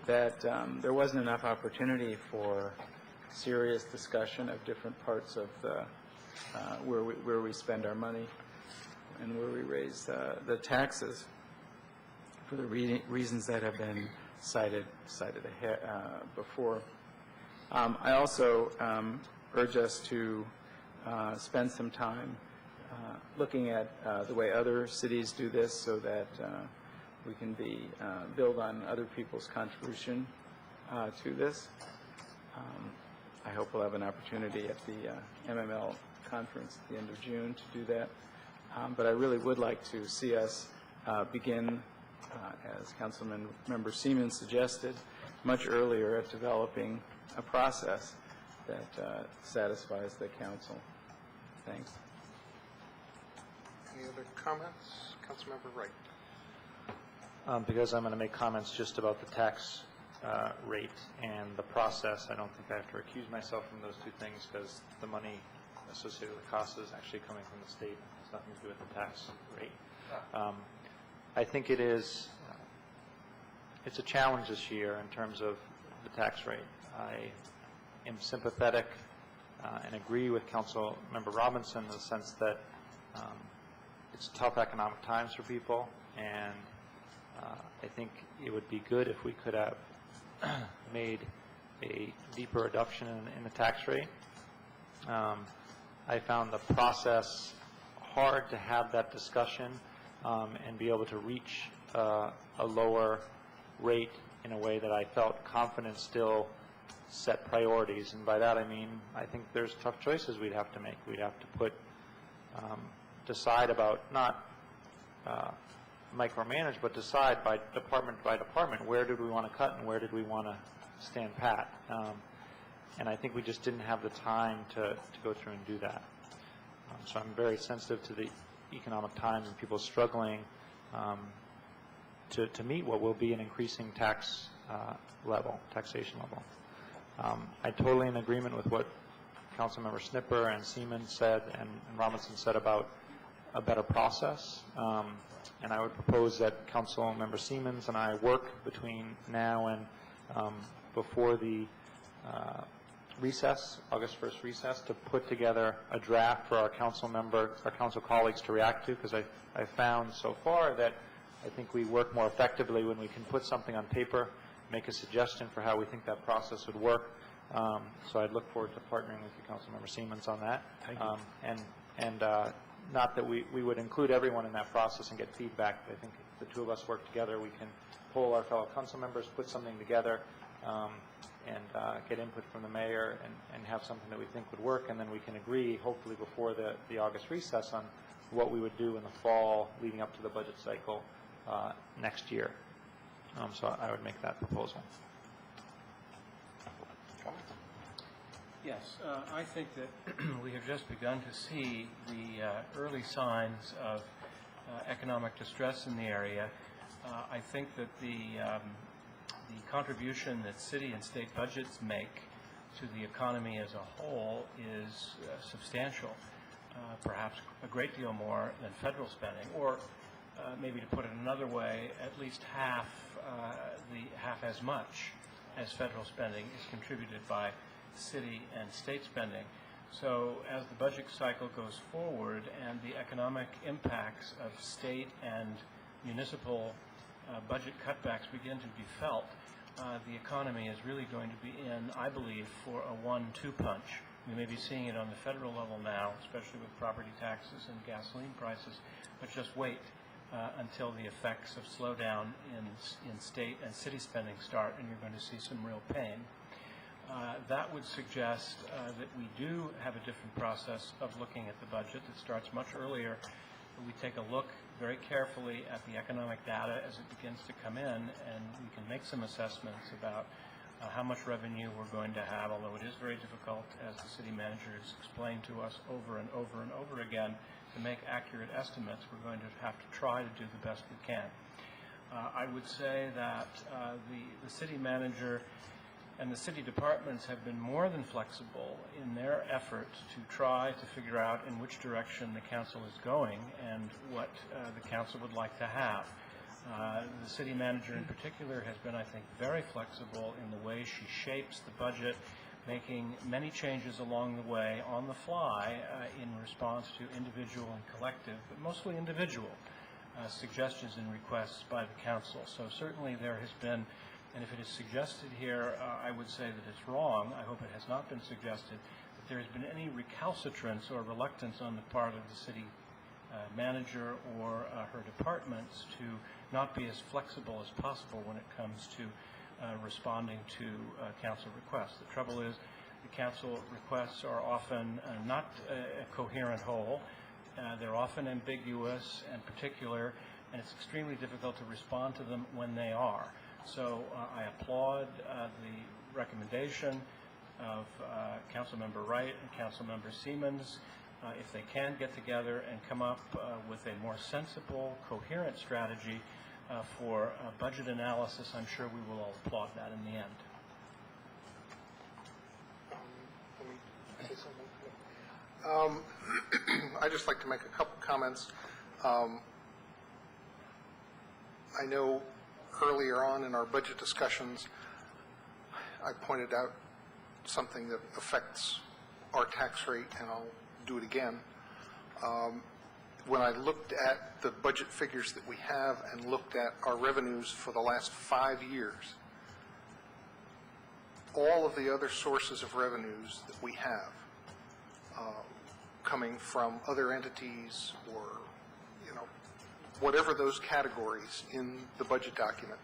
J: that there wasn't enough opportunity for serious discussion of different parts of the where we spend our money and where we raise the taxes for the reasons that have been cited ahead, before. I also urge us to spend some time looking at the way other cities do this so that we can build on other people's contribution to this. I hope we'll have an opportunity at the MML conference at the end of June to do that. But I really would like to see us begin, as Councilmember Seaman suggested, much earlier at developing a process that satisfies the council. Thanks.
A: Any other comments? Councilmember Wright.
C: Because I'm going to make comments just about the tax rate and the process, I don't think I have to recuse myself from those two things because the money associated with the cost is actually coming from the state. It has nothing to do with the tax rate. I think it's a challenge this year in terms of the tax rate. I am sympathetic and agree with Councilmember Robinson in the sense that it's tough economic times for people, and I think it would be good if we could have made a deeper reduction in the tax rate. I found the process hard to have that discussion and be able to reach a lower rate in a way that I felt confident still set priorities. And by that I mean I think there's tough choices we'd have to make. We'd have to decide about not micromanage, but decide by department where did we want to cut and where did we want to stand pat. And I think we just didn't have the time to go through and do that. So I'm very sensitive to the economic times and people struggling to meet what will be an increasing taxation level. I'm totally in agreement with what Councilmember Snipper and Seaman said and Robinson said about a better process. And I would propose that Councilmember Seamans and I work between now and before the recess, August 1st recess, to put together a draft for our council colleagues to react to, because I found so far that I think we work more effectively when we can put something on paper, make a suggestion for how we think that process would work. So I'd look forward to partnering with you, Councilmember Seamans, on that.
J: Thank you.
C: And not that we would include everyone in that process and get feedback, but I think if the two of us work together, we can poll our fellow council members, put something together, and get input from the mayor and have something that we think would work, and then we can agree, hopefully before the August recess, on what we would do in the fall leading up to the budget cycle next year. So I would make that proposal.
F: Yes, I think that we have just begun to see the early signs of economic distress in the area. I think that the contribution that city and state budgets make to the economy as a whole is substantial, perhaps a great deal more than federal spending, or maybe to put it another way, at least half as much as federal spending is contributed by city and state spending. So as the budget cycle goes forward and the economic impacts of state and municipal budget cutbacks begin to be felt, the economy is really going to be in, I believe, for a 1-2 punch. We may be seeing it on the federal level now, especially with property taxes and gasoline prices, but just wait until the effects of slowdown in state and city spending start, and you're going to see some real pain. That would suggest that we do have a different process of looking at the budget. It starts much earlier. We take a look very carefully at the economic data as it begins to come in, and we can make some assessments about how much revenue we're going to have, although it is very difficult, as the city manager has explained to us over and over and over again, to make accurate estimates. We're going to have to try to do the best we can. I would say that the city manager and the city departments have been more than flexible in their effort to try to figure out in which direction the council is going and what the council would like to have. The city manager in particular has been, I think, very flexible in the way she shapes the budget, making many changes along the way on the fly in response to individual and collective, but mostly individual suggestions and requests by the council. So certainly there has been, and if it is suggested here, I would say that it's wrong. I hope it has not been suggested that there has been any recalcitrance or reluctance on the part of the city manager or her departments to not be as flexible as possible when it comes to responding to council requests. The trouble is the council requests are often not a coherent whole. They're often ambiguous and particular, and it's extremely difficult to respond to them when they are. So I applaud the recommendation of Councilmember Wright and Councilmember Siemens. If they can get together and come up with a more sensible, coherent strategy for budget analysis, I'm sure we will all applaud that in the end.
A: Let me say something. I'd just like to make a couple comments. I know earlier on in our budget discussions, I pointed out something that affects our tax rate, and I'll do it again. When I looked at the budget figures that we have and looked at our revenues for the last 5 years, all of the other sources of revenues that we have coming from other entities or, whatever those categories in the budget document,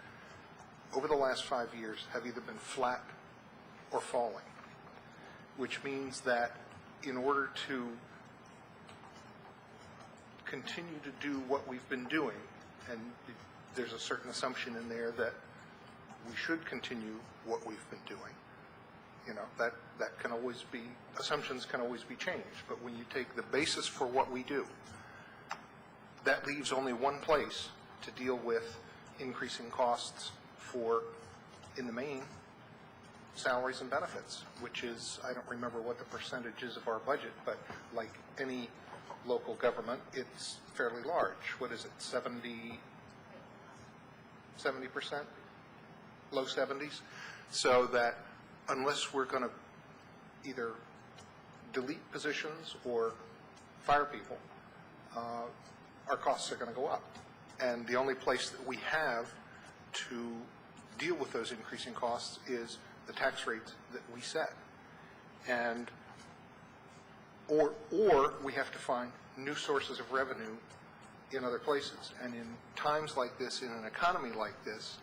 A: over the last 5 years have either been flat or falling, which means that in order to continue to do what we've been doing, and there's a certain assumption in there that we should continue what we've been doing. That can always be, assumptions can always be changed, but when you take the basis for what we do, that leaves only one place to deal with increasing costs for, in the main, salaries and benefits, which is, I don't remember what the percentage is of our budget, but like any local government, it's fairly large. What is it, 70%? Low 70s? So that unless we're going to either delete positions or fire people, our costs are going to go up. And the only place that we have to deal with those increasing costs is the tax rates that we set. And or we have to find new sources of revenue in other places. And in times like this, in an economy like this,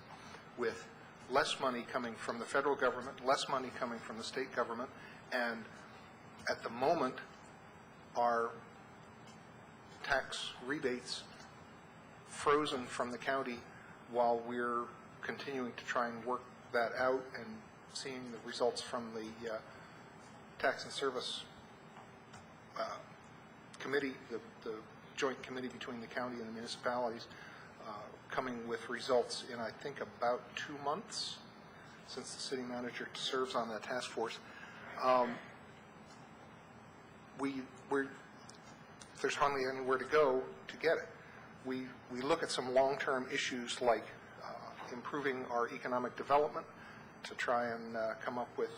A: with less money coming from the federal government, less money coming from the state government, and at the moment, our tax rebates frozen from the county while we're continuing to try and work that out and seeing the results from the Tax and Service Committee, the joint committee between the county and the municipalities, coming with results in, I think, about 2 months, since the city manager serves on that task force. There's hardly anywhere to go to get it. We look at some long-term issues like improving our economic development to try and come up with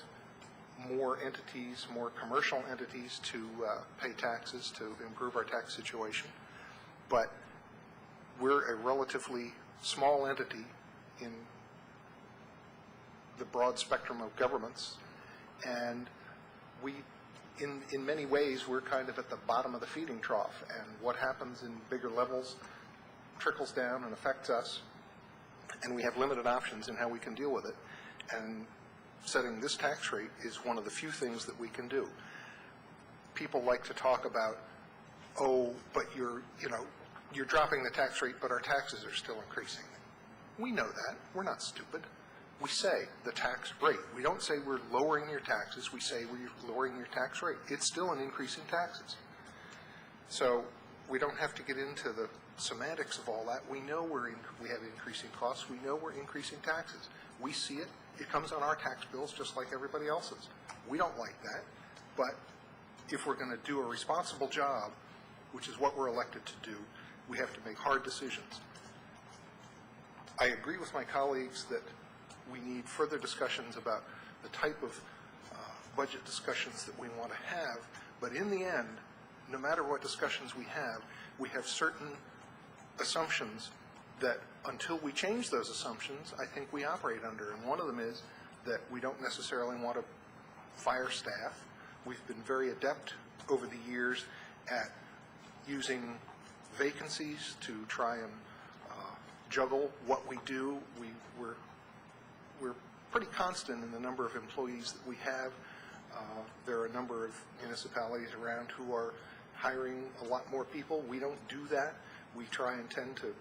A: more entities, more commercial entities to pay taxes to improve our tax situation. But we're a relatively small entity in the broad spectrum of governments, and we, in many ways, we're kind of at the bottom of the feeding trough, and what happens in bigger levels trickles down and affects us, and we have limited options in how we can deal with it. And setting this tax rate is one of the few things that we can do. People like to talk about, oh, but you're dropping the tax rate, but our taxes are still increasing. We know that. We're not stupid. We say the tax rate. We don't say we're lowering your taxes. We say we're lowering your tax rate. It's still an increase in taxes. So we don't have to get into the semantics of all that. We know we have increasing costs. We know we're increasing taxes. We see it. It comes on our tax bills just like everybody else's. We don't like that. But if we're going to do a responsible job, which is what we're elected to do, we have to make hard decisions. I agree with my colleagues that we need further discussions about the type of budget discussions that we want to have, but in the end, no matter what discussions we have certain assumptions that until we change those assumptions, I think we operate under. And one of them is that we don't necessarily want to fire staff. We've been very adept over the years at using vacancies to try and juggle what we do. We're pretty constant in the number of employees that we have. There are a number of municipalities around who are hiring a lot more people. We don't do that. We try and tend to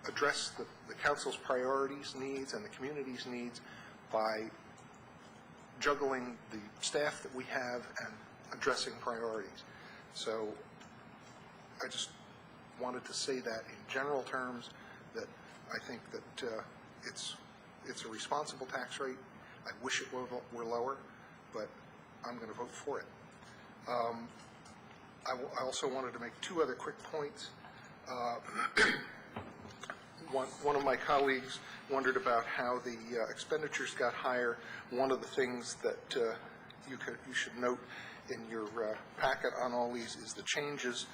A: address the council's priorities, needs, and the community's needs by juggling the staff that we have and addressing priorities. So I just wanted to say that in general terms, that I think that it's a responsible tax rate. I wish it were lower, but I'm going to vote for it. I also wanted to make two other quick points. One of my colleagues wondered about how the expenditures got higher. One of the things that you should note in your packet on all these is the changes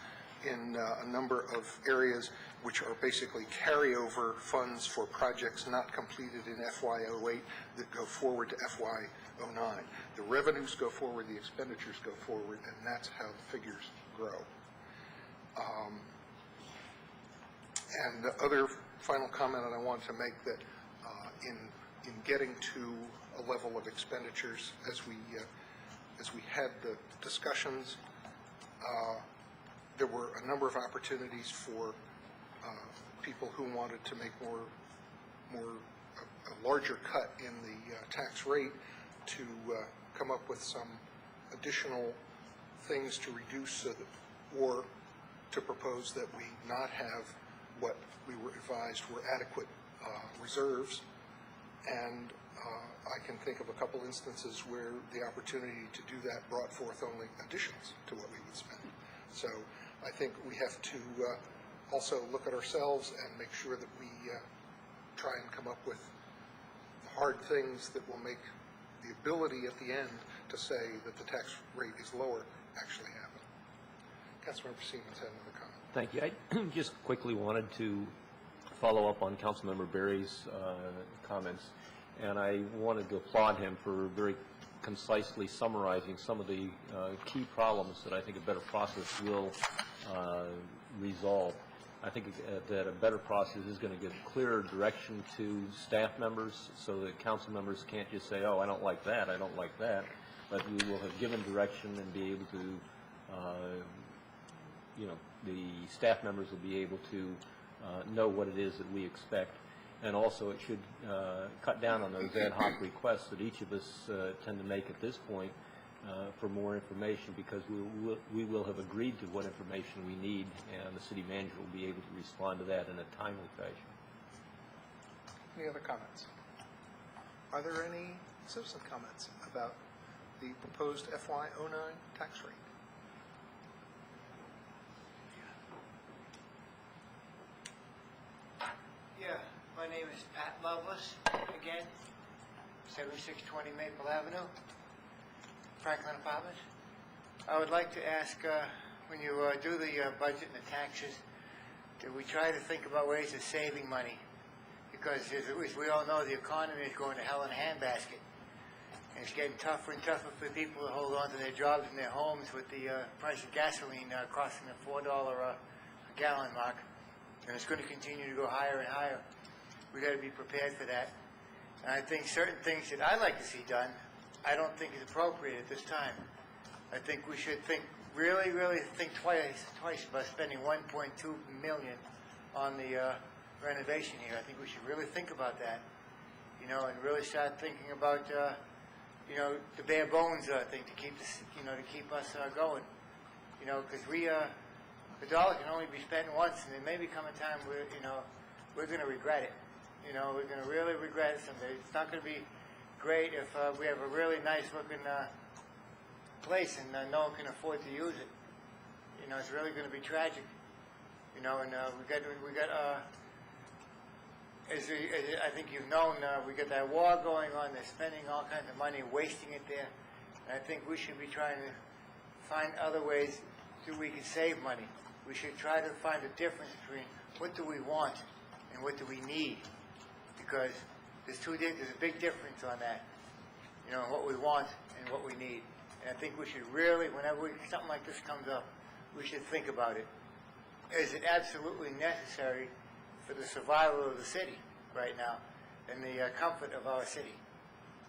A: in a number of areas which are basically carryover funds for projects not completed in FY08 that go forward to FY09. The revenues go forward, the expenditures go forward, and that's how the figures grow. And the other final comment that I wanted to make, that in getting to a level of expenditures as we had the discussions, there were a number of opportunities for people who wanted to make a larger cut in the tax rate to come up with some additional things to reduce, so that, or to propose that we not have what we were advised were adequate reserves. And I can think of a couple instances where the opportunity to do that brought forth only additions to what we would spend. So I think we have to also look at ourselves and make sure that we try and come up with hard things that will make the ability at the end to say that the tax rate is lower actually happen. Councilmember Siemens had another comment.
D: Thank you. I just quickly wanted to follow up on Councilmember Berry's comments, and I wanted to applaud him for very concisely summarizing some of the key problems that I think a better process will resolve. I think that a better process is going to give clearer direction to staff members, so that council members can't just say, oh, I don't like that, I don't like that, but we will have given direction and be able to, the staff members will be able to know what it is that we expect. and also it should cut down on those ad hoc requests that each of us tend to make at this point for more information, because we will have agreed to what information we need, and the city manager will be able to respond to that in a timely fashion.
A: Any other comments? Are there any citizen comments about the proposed FY09 tax rate?
G: Yeah, my name is Pat Lovelace, again, 7620 Maple Avenue, Franklin Apartments. I would like to ask, when you do the budget and the taxes, do we try to think about ways of saving money? Because as we all know, the economy is going to hell in a handbasket. And it's getting tougher and tougher for people to hold on to their jobs and their homes with the price of gasoline crossing the $4 a gallon mark. And it's going to continue to go higher and higher. We've got to be prepared for that. And I think certain things that I'd like to see done, I don't think is appropriate at this time. I think we should really think twice about spending $1.2 million on the renovation here. I think we should really think about that, and really start thinking about, the bare bones thing to keep this, to keep us going, because the dollar can only be spent once, and there may become a time where, we're going to regret it. We're going to really regret it someday. It's not going to be great if we have a really nice looking place and no one can afford to use it. It's really going to be tragic. And we got as I think you've known, we got that war going on. They're spending all kinds of money, wasting it there. And I think we should be trying to find other ways that we can save money. We should try to find a difference between what do we want and what do we need, because there's a big difference on that. What we want and what we need. And I think we should really, whenever something like this comes up, we should think about it. Is it absolutely necessary for the survival of the city right now and the comfort of our city?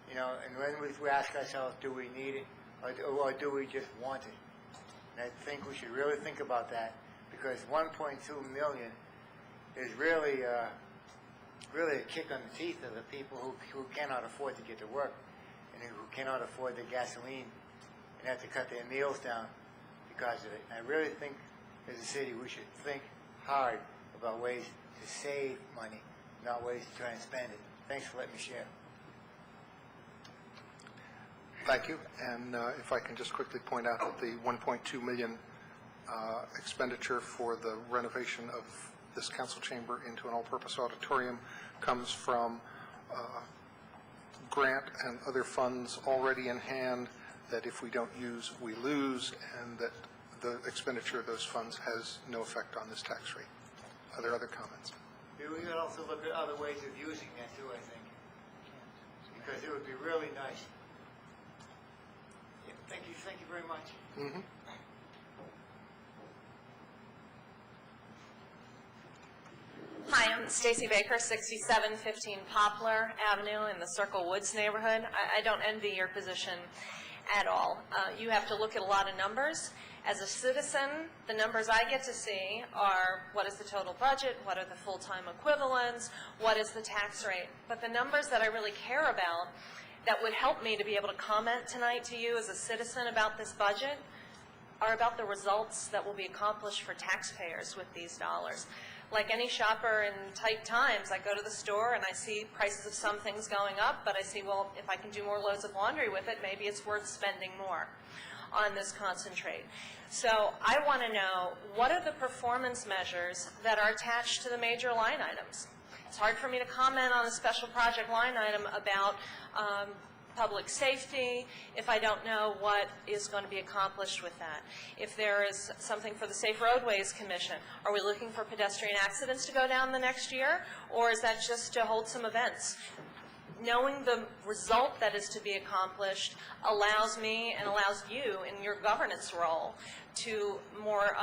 G: And when we ask ourselves, do we need it or do we just want it? And I think we should really think about that, because 1.2 million is really a kick on the teeth of the people who cannot afford to get to work and who cannot afford the gasoline and have to cut their meals down because of it. And I really think, as a city, we should think hard about ways to save money, not ways to try and spend it. Thanks for letting me share.
A: Thank you. And if I can just quickly point out that the $1.2 million expenditure for the renovation of this council chamber into an all-purpose auditorium comes from grant and other funds already in hand that if we don't use, we lose, and that the expenditure of those funds has no effect on this tax rate. Are there other comments?
G: We could also look at other ways of using that too, I think, because it would be really nice. Yeah, thank you very much.
A: Mm-hmm.
L: Hi, I'm Stacy Baker, 6715 Poplar Avenue in the Circle Woods neighborhood. I don't envy your position at all. You have to look at a lot of numbers. As a citizen, the numbers I get to see are what is the total budget, what are the full-time equivalents, what is the tax rate. But the numbers that I really care about that would help me to be able to comment tonight to you as a citizen about this budget are about the results that will be accomplished for taxpayers with these dollars. Like any shopper in tight times, I go to the store and I see prices of some things going up, but I see, well, if I can do more loads of laundry with it, maybe it's worth spending more on this concentrate. So I want to know, what are the performance measures that are attached to the major line items? It's hard for me to comment on a special project line item about public safety if I don't know what is going to be accomplished with that. If there is something for the Safe Roadways Commission, are we looking for pedestrian accidents to go down the next year, or is that just to hold some events? Knowing the result that is to be accomplished allows me and allows you in your governance role to more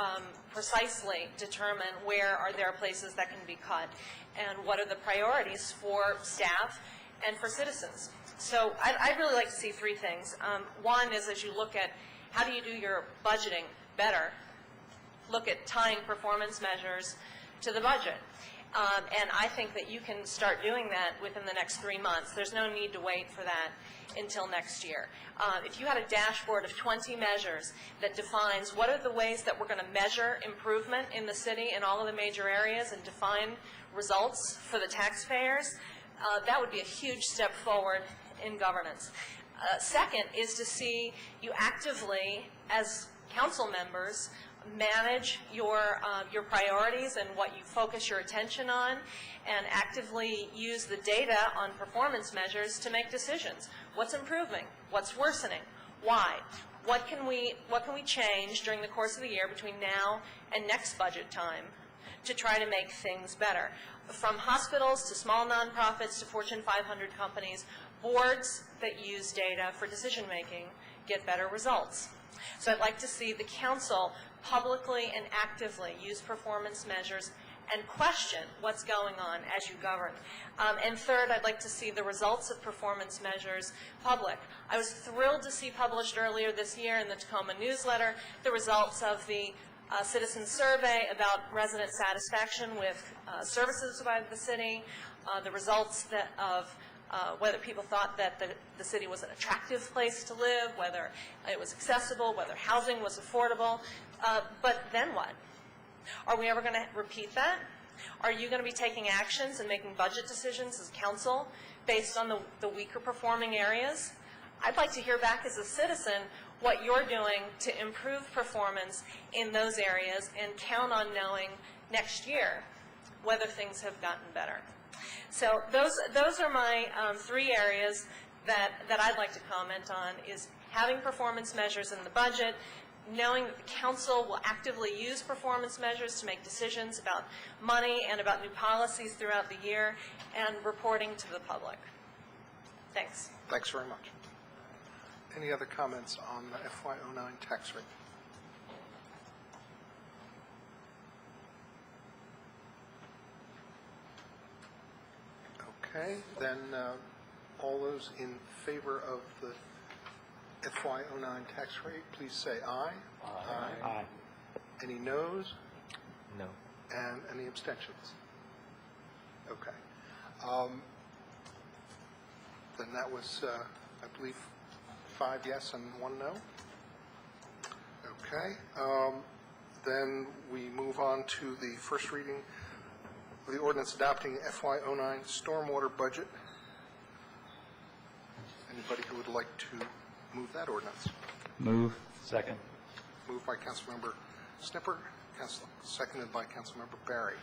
L: precisely determine where are there places that can be cut and what are the priorities for staff and for citizens. So I'd really like to see three things. One is, as you look at how do you do your budgeting better, look at tying performance measures to the budget. And I think that you can start doing that within the next 3 months. There's no need to wait for that until next year. If you had a dashboard of 20 measures that defines what are the ways that we're going to measure improvement in the city in all of the major areas and define results for the taxpayers, that would be a huge step forward in governance. Second is to see you actively, as council members, manage your priorities and what you focus your attention on, and actively use the data on performance measures to make decisions. What's improving? What's worsening? Why? What can we change during the course of the year between now and next budget time to try to make things better? From hospitals to small nonprofits to Fortune 500 companies, boards that use data for decision making get better results. So I'd like to see the council publicly and actively use performance measures and question what's going on as you govern. And third, I'd like to see the results of performance measures public. I was thrilled to see published earlier this year in the Tacoma newsletter the results of the citizen survey about resident satisfaction with services by the city, the results of whether people thought that the city was an attractive place to live, whether it was accessible, whether housing was affordable. But then what? Are we ever going to repeat that? Are you going to be taking actions and making budget decisions as council based on the weaker performing areas? I'd like to hear back as a citizen what you're doing to improve performance in those areas and count on knowing next year whether things have gotten better. So those are my 3 areas that I'd like to comment on, is having performance measures in the budget, knowing that the council will actively use performance measures to make decisions about money and about new policies throughout the year, and reporting to the public. Thanks.
A: Thanks very much. Any other comments on the FY09 tax rate? Okay, then all those in favor of the FY09 tax rate, please say aye.
D: Aye. Aye.
A: Any noes?
D: No.
A: And any abstentions? Okay. Then that was, I believe, 5 yes and 1 no. Okay. Then we move on to the first reading of the ordinance adopting FY09 stormwater budget. Anybody who would like to move that ordinance?
J: Move.
C: Second.
A: Moved by Councilmember Snipper, seconded by Councilmember Barry.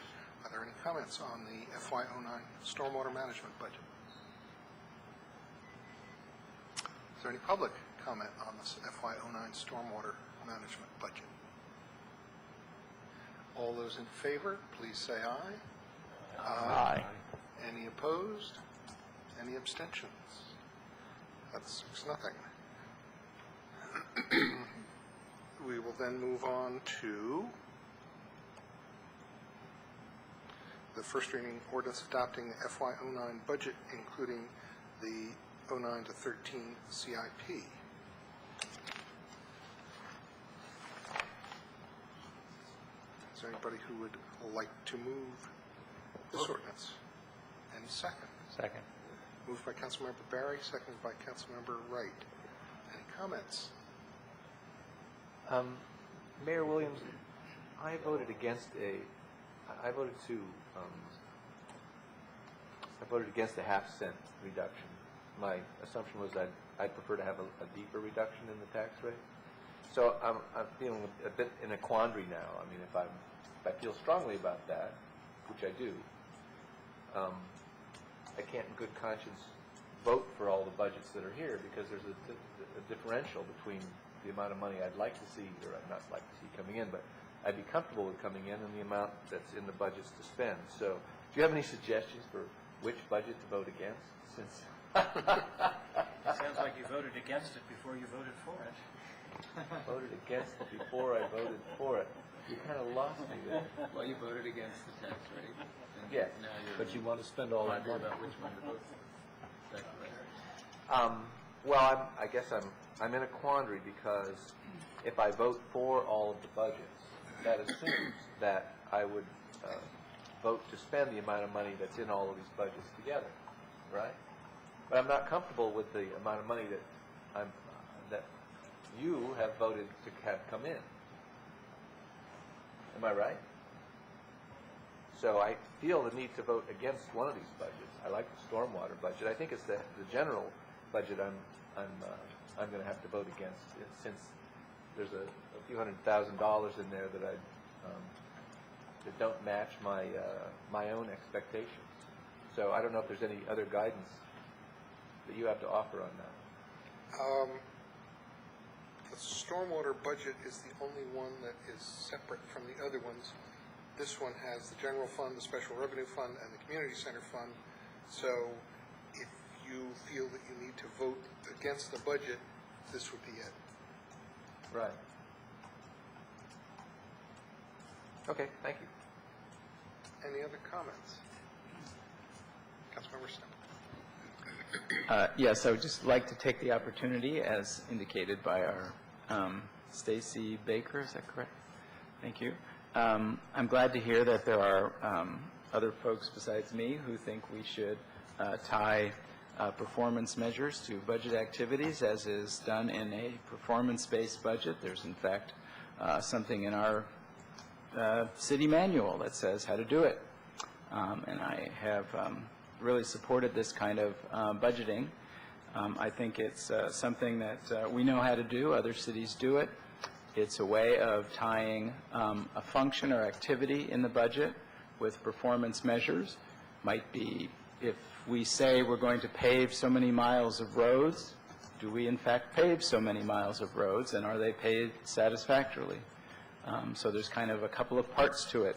A: Are there any comments on the FY09 stormwater management budget? Is there any public comment on this FY09 stormwater management budget? All those in favor, please say aye.
C: Aye.
A: Any opposed? Any abstentions? That's 6-0. We will then move on to the first reading ordinance adopting the FY09 budget, including the 09 to 13 CIP. Is there anybody who would like to move this ordinance? Any second?
C: Second.
A: Moved by Councilmember Barry, seconded by Councilmember Wright. Any comments?
E: Mayor Williams, I voted against I voted against a half-cent reduction. My assumption was I'd prefer to have a deeper reduction in the tax rate. So I'm feeling a bit in a quandary now. I mean, if I feel strongly about that, which I do, I can't in good conscience vote for all the budgets that are here because there's a differential between the amount of money I'd like to see, or I'd not like to see coming in, but I'd be comfortable with coming in and the amount that's in the budgets to spend. So do you have any suggestions for which budget to vote against? Since
F: Sounds like you voted against it before you voted for it.
E: voted against it before I voted for it. You kind of lost me there.
J: Well, you voted against the tax rate.
E: Yes.
J: Now you're
D: But you want to spend all that money.
J: about which one to vote for. Thank you, Mayor.
E: Well, I guess I'm in a quandary because if I vote for all of the budgets, that assumes that I would vote to spend the amount of money that's in all of these budgets together, right? But I'm not comfortable with the amount of money that you have voted to have come in. Am I right? So I feel the need to vote against one of these budgets. I like the stormwater budget. I think it's the general budget I'm going to have to vote against, since there's a few $100,000 in there that that don't match my own expectations. So I don't know if there's any other guidance that you have to offer on that.
A: The stormwater budget is the only one that is separate from the other ones. This one has the general fund, the special revenue fund, and the community center fund. So if you feel that you need to vote against the budget, this would be it.
E: Right. Okay, thank you.
A: Any other comments? Councilmember Snell.
J: Yes, I would just like to take the opportunity, as indicated by our Stacy Baker, is that correct? Thank you. I'm glad to hear that there are other folks besides me who think we should tie performance measures to budget activities, as is done in a performance-based budget. There's, in fact, something in our city manual that says how to do it. And I have really supported this kind of budgeting. I think it's something that we know how to do. Other cities do it. It's a way of tying a function or activity in the budget with performance measures. Might be, if we say we're going to pave so many miles of roads, do we in fact pave so many miles of roads, and are they paved satisfactorily? So there's kind of a couple of parts to it.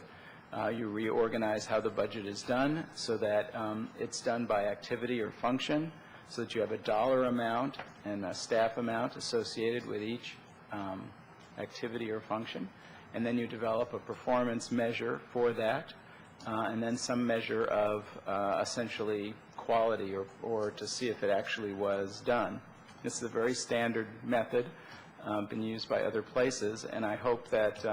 J: You reorganize how the budget is done so that it's done by activity or function, so that you have a dollar amount and a staff amount associated with each activity or function. And then you develop a performance measure for that, and then some measure of essentially quality or to see if it actually was done. This is a very standard method, been used by other places, and I hope that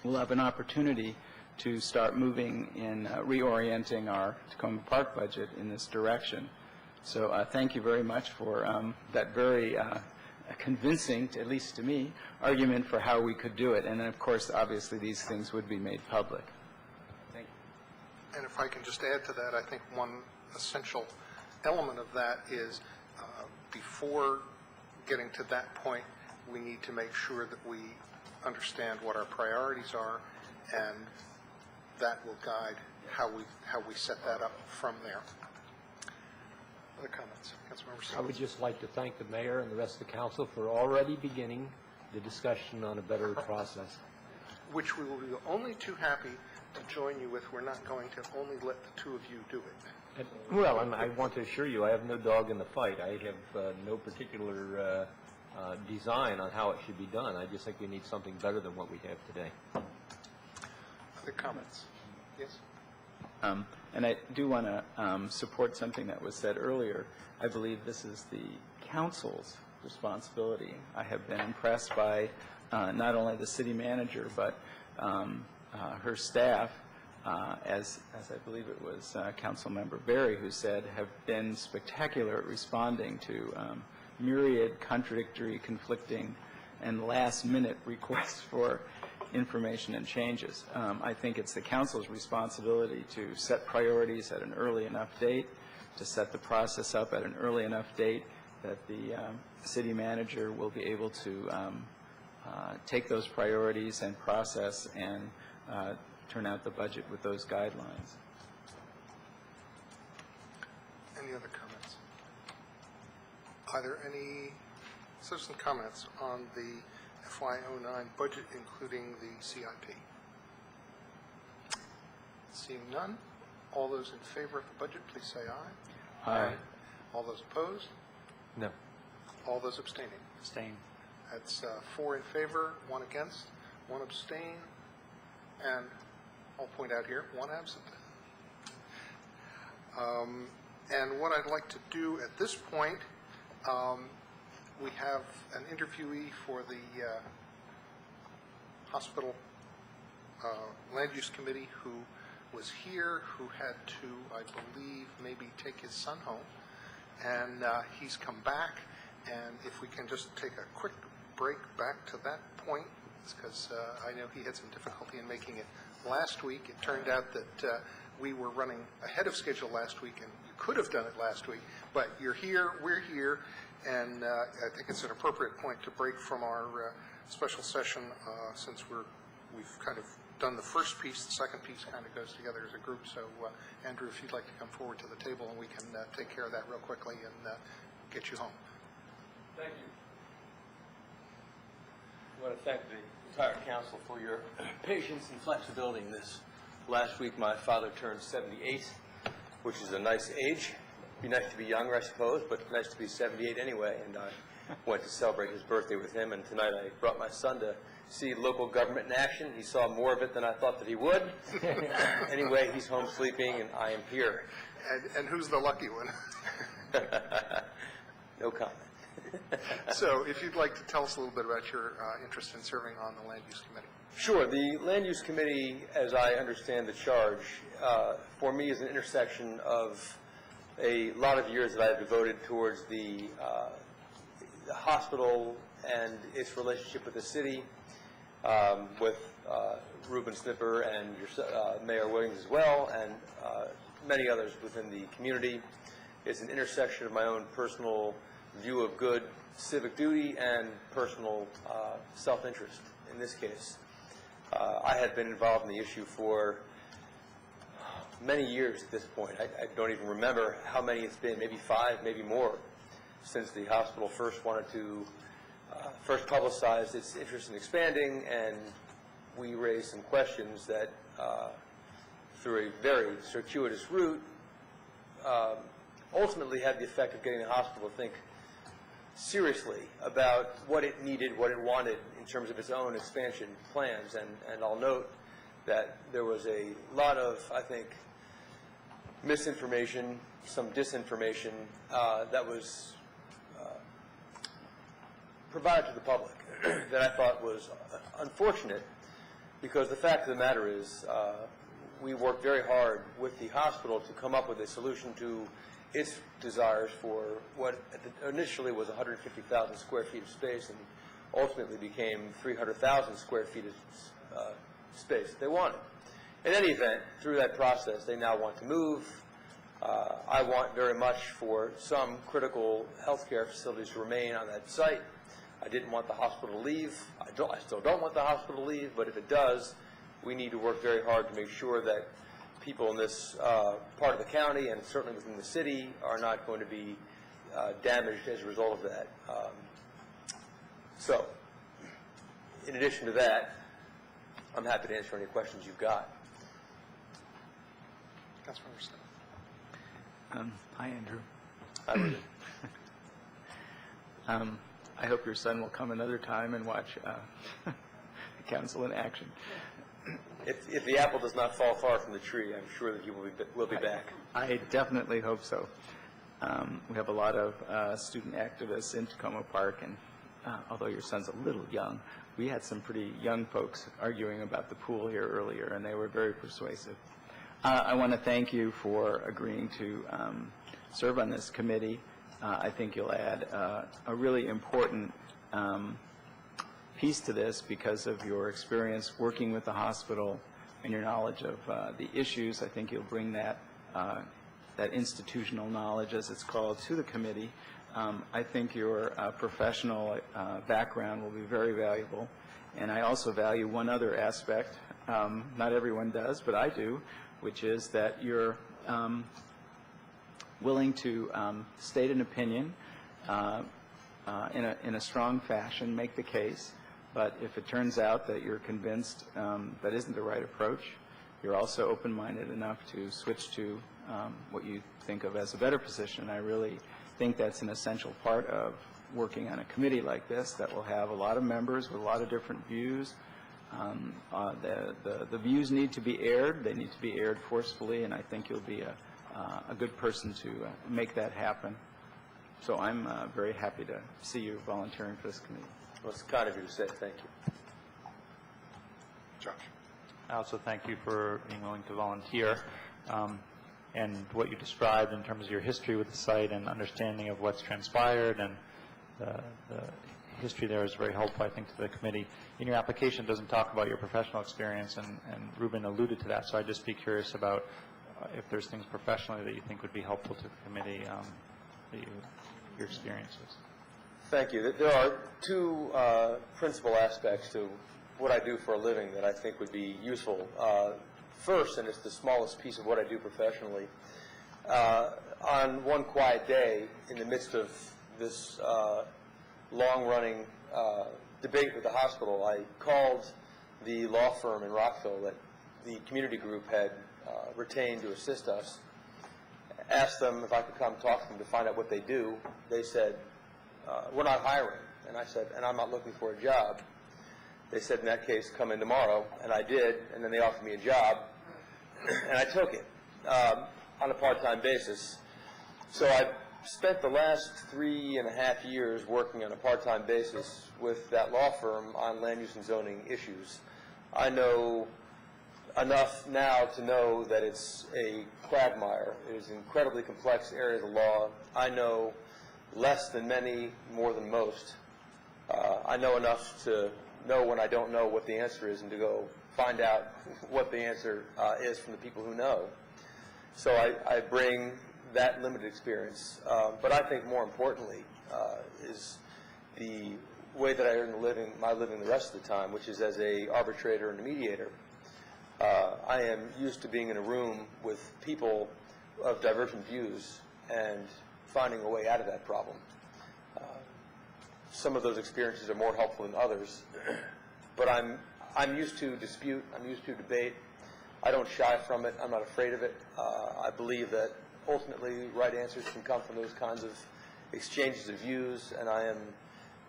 J: we'll have an opportunity to start moving in reorienting our Tacoma Park budget in this direction. So thank you very much for that very convincing, at least to me, argument for how we could do it. And then, of course, obviously these things would be made public. Thank you.
A: And if I can just add to that, I think one essential element of that is before getting to that point, we need to make sure that we understand what our priorities are, and that will guide how we set that up from there. Other comments? Councilmember
D: I
A: Simmons.
D: would just like to thank the mayor and the rest of the council for already beginning the discussion on a better process.
A: Which we will be only too happy to join you with. We're not going to only let the two of you do it.
D: Well, I want to assure you, I have no dog in the fight. I have no particular design on how it should be done. I just think we need something better than what we have today.
A: Other comments? Yes?
J: And I do want to support something that was said earlier. I believe this is the council's responsibility. I have been impressed by not only the city manager, but her staff, as I believe it was Councilmember Berry who said, have been spectacular at responding to myriad contradictory, conflicting, and last-minute requests for information and changes. I think it's the council's responsibility to set priorities at an early enough date, to set the process up at an early enough date that the city manager will be able to take those priorities and process and turn out the budget with those guidelines.
A: Any other comments? Are there any citizen comments on the FY09 budget, including the CIP? Seeing none, all those in favor of the budget, please say aye.
J: Aye.
A: All those opposed?
E: No.
A: All those abstaining?
C: Abstain.
A: That's 4 in favor, 1 against, 1 abstain, and I'll point out here, 1 absent. And what I'd like to do at this point, we have an interviewee for the hospital land use committee who was here who had to, I believe, maybe take his son home. And he's come back, and if we can just take a quick break back to that point, because I know he had some difficulty in making it last week. It turned out that we were running ahead of schedule last week, and you could have done it last week, but you're here, we're here, and I think it's an appropriate point to break from our special session since we've kind of done the first piece. The second piece kind of goes together as a group. So, Andrew, if you'd like to come forward to the table, and we can take care of that real quickly and get you home.
M: Thank you. I want to thank the entire council for your patience and flexibility in this. Last week, my father turned 78, which is a nice age. Be nice to be younger, I suppose, but nice to be 78 anyway. And I went to celebrate his birthday with him, and tonight I brought my son to see local government in action. He saw more of it than I thought that he would. Anyway, he's home sleeping, and I am here.
A: And who's the lucky one?
M: No comment.
A: So if you'd like to tell us a little bit about your interest in serving on the Land Use Committee.
M: Sure. The Land Use Committee, as I understand the charge, for me is an intersection of a lot of years that I have devoted towards the hospital and its relationship with the city, with Reuben Snipper and Mayor Williams as well, and many others within the community. It's an intersection of my own personal view of good civic duty and personal self-interest in this case. I had been involved in the issue for many years at this point. I don't even remember how many it's been, maybe 5, maybe more, since the hospital first wanted to first publicize its interest in expanding, and we raised some questions that, through a very circuitous route, ultimately had the effect of getting the hospital to think seriously about what it needed, what it wanted in terms of its own expansion plans. And I'll note that there was a lot of, I think, misinformation, some disinformation that was provided to the public that I thought was unfortunate, because the fact of the matter is we worked very hard with the hospital to come up with a solution to its desires for what initially was 150,000 square feet of space and ultimately became 300,000 square feet of space that they wanted. In any event, through that process, they now want to move. I want very much for some critical healthcare facilities to remain on that site. I didn't want the hospital to leave. I still don't want the hospital to leave, but if it does, we need to work very hard to make sure that people in this part of the county and certainly within the city are not going to be damaged as a result of that. So, in addition to that, I'm happy to answer any questions you've got.
A: Councilmember Snell.
J: Hi, Andrew.
M: Hi, Ruben.
J: I hope your son will come another time and watch council in action.
M: If the apple does not fall far from the tree, I'm sure that he will be back.
J: I definitely hope so. We have a lot of student activists in Tacoma Park, and although your son's a little young, we had some pretty young folks arguing about the pool here earlier, and they were very persuasive. I want to thank you for agreeing to serve on this committee. I think you'll add a really important piece to this because of your experience working with the hospital and your knowledge of the issues. I think you'll bring that institutional knowledge, as it's called, to the committee. I think your professional background will be very valuable. And I also value one other aspect. Not everyone does, but I do, which is that you're willing to state an opinion in a strong fashion, make the case. But if it turns out that you're convinced that isn't the right approach, you're also open-minded enough to switch to what you think of as a better position. I really think that's an essential part of working on a committee like this that will have a lot of members with a lot of different views. The views need to be aired. They need to be aired forcefully, and I think you'll be a good person to make that happen. So I'm very happy to see you volunteering for this committee.
M: Well, it's kind of you to say. Thank you.
A: Josh.
C: I also thank you for being willing to volunteer. And what you described in terms of your history with the site and understanding of what's transpired and the history there is very helpful, I think, to the committee. In your application, it doesn't talk about your professional experience, and Ruben alluded to that, so I'd just be curious about if there's things professionally that you think would be helpful to the committee, your experiences.
M: Thank you. There are two principal aspects to what I do for a living that I think would be useful. First, and it's the smallest piece of what I do professionally, on one quiet day in the midst of this long-running debate with the hospital, I called the law firm in Rockville that the community group had retained to assist us, asked them if I could come talk to them to find out what they do. They said, we're not hiring. And I said, and I'm not looking for a job. They said, in that case, come in tomorrow. And I did, and then they offered me a job, and I took it on a part-time basis. So I've spent the last 3.5 years working on a part-time basis with that law firm on land use and zoning issues. I know enough now to know that it's a quagmire. It is an incredibly complex area of the law. I know less than many, more than most. I know enough to know when I don't know what the answer is and to go find out what the answer is from the people who know. So I bring that limited experience. But I think more importantly is the way that I earn my living the rest of the time, which is as a arbitrator and a mediator. I am used to being in a room with people of divergent views and finding a way out of that problem. Some of those experiences are more helpful than others, but I'm used to dispute, I'm used to debate. I don't shy from it, I'm not afraid of it. I believe that ultimately right answers can come from those kinds of exchanges of views, and I am,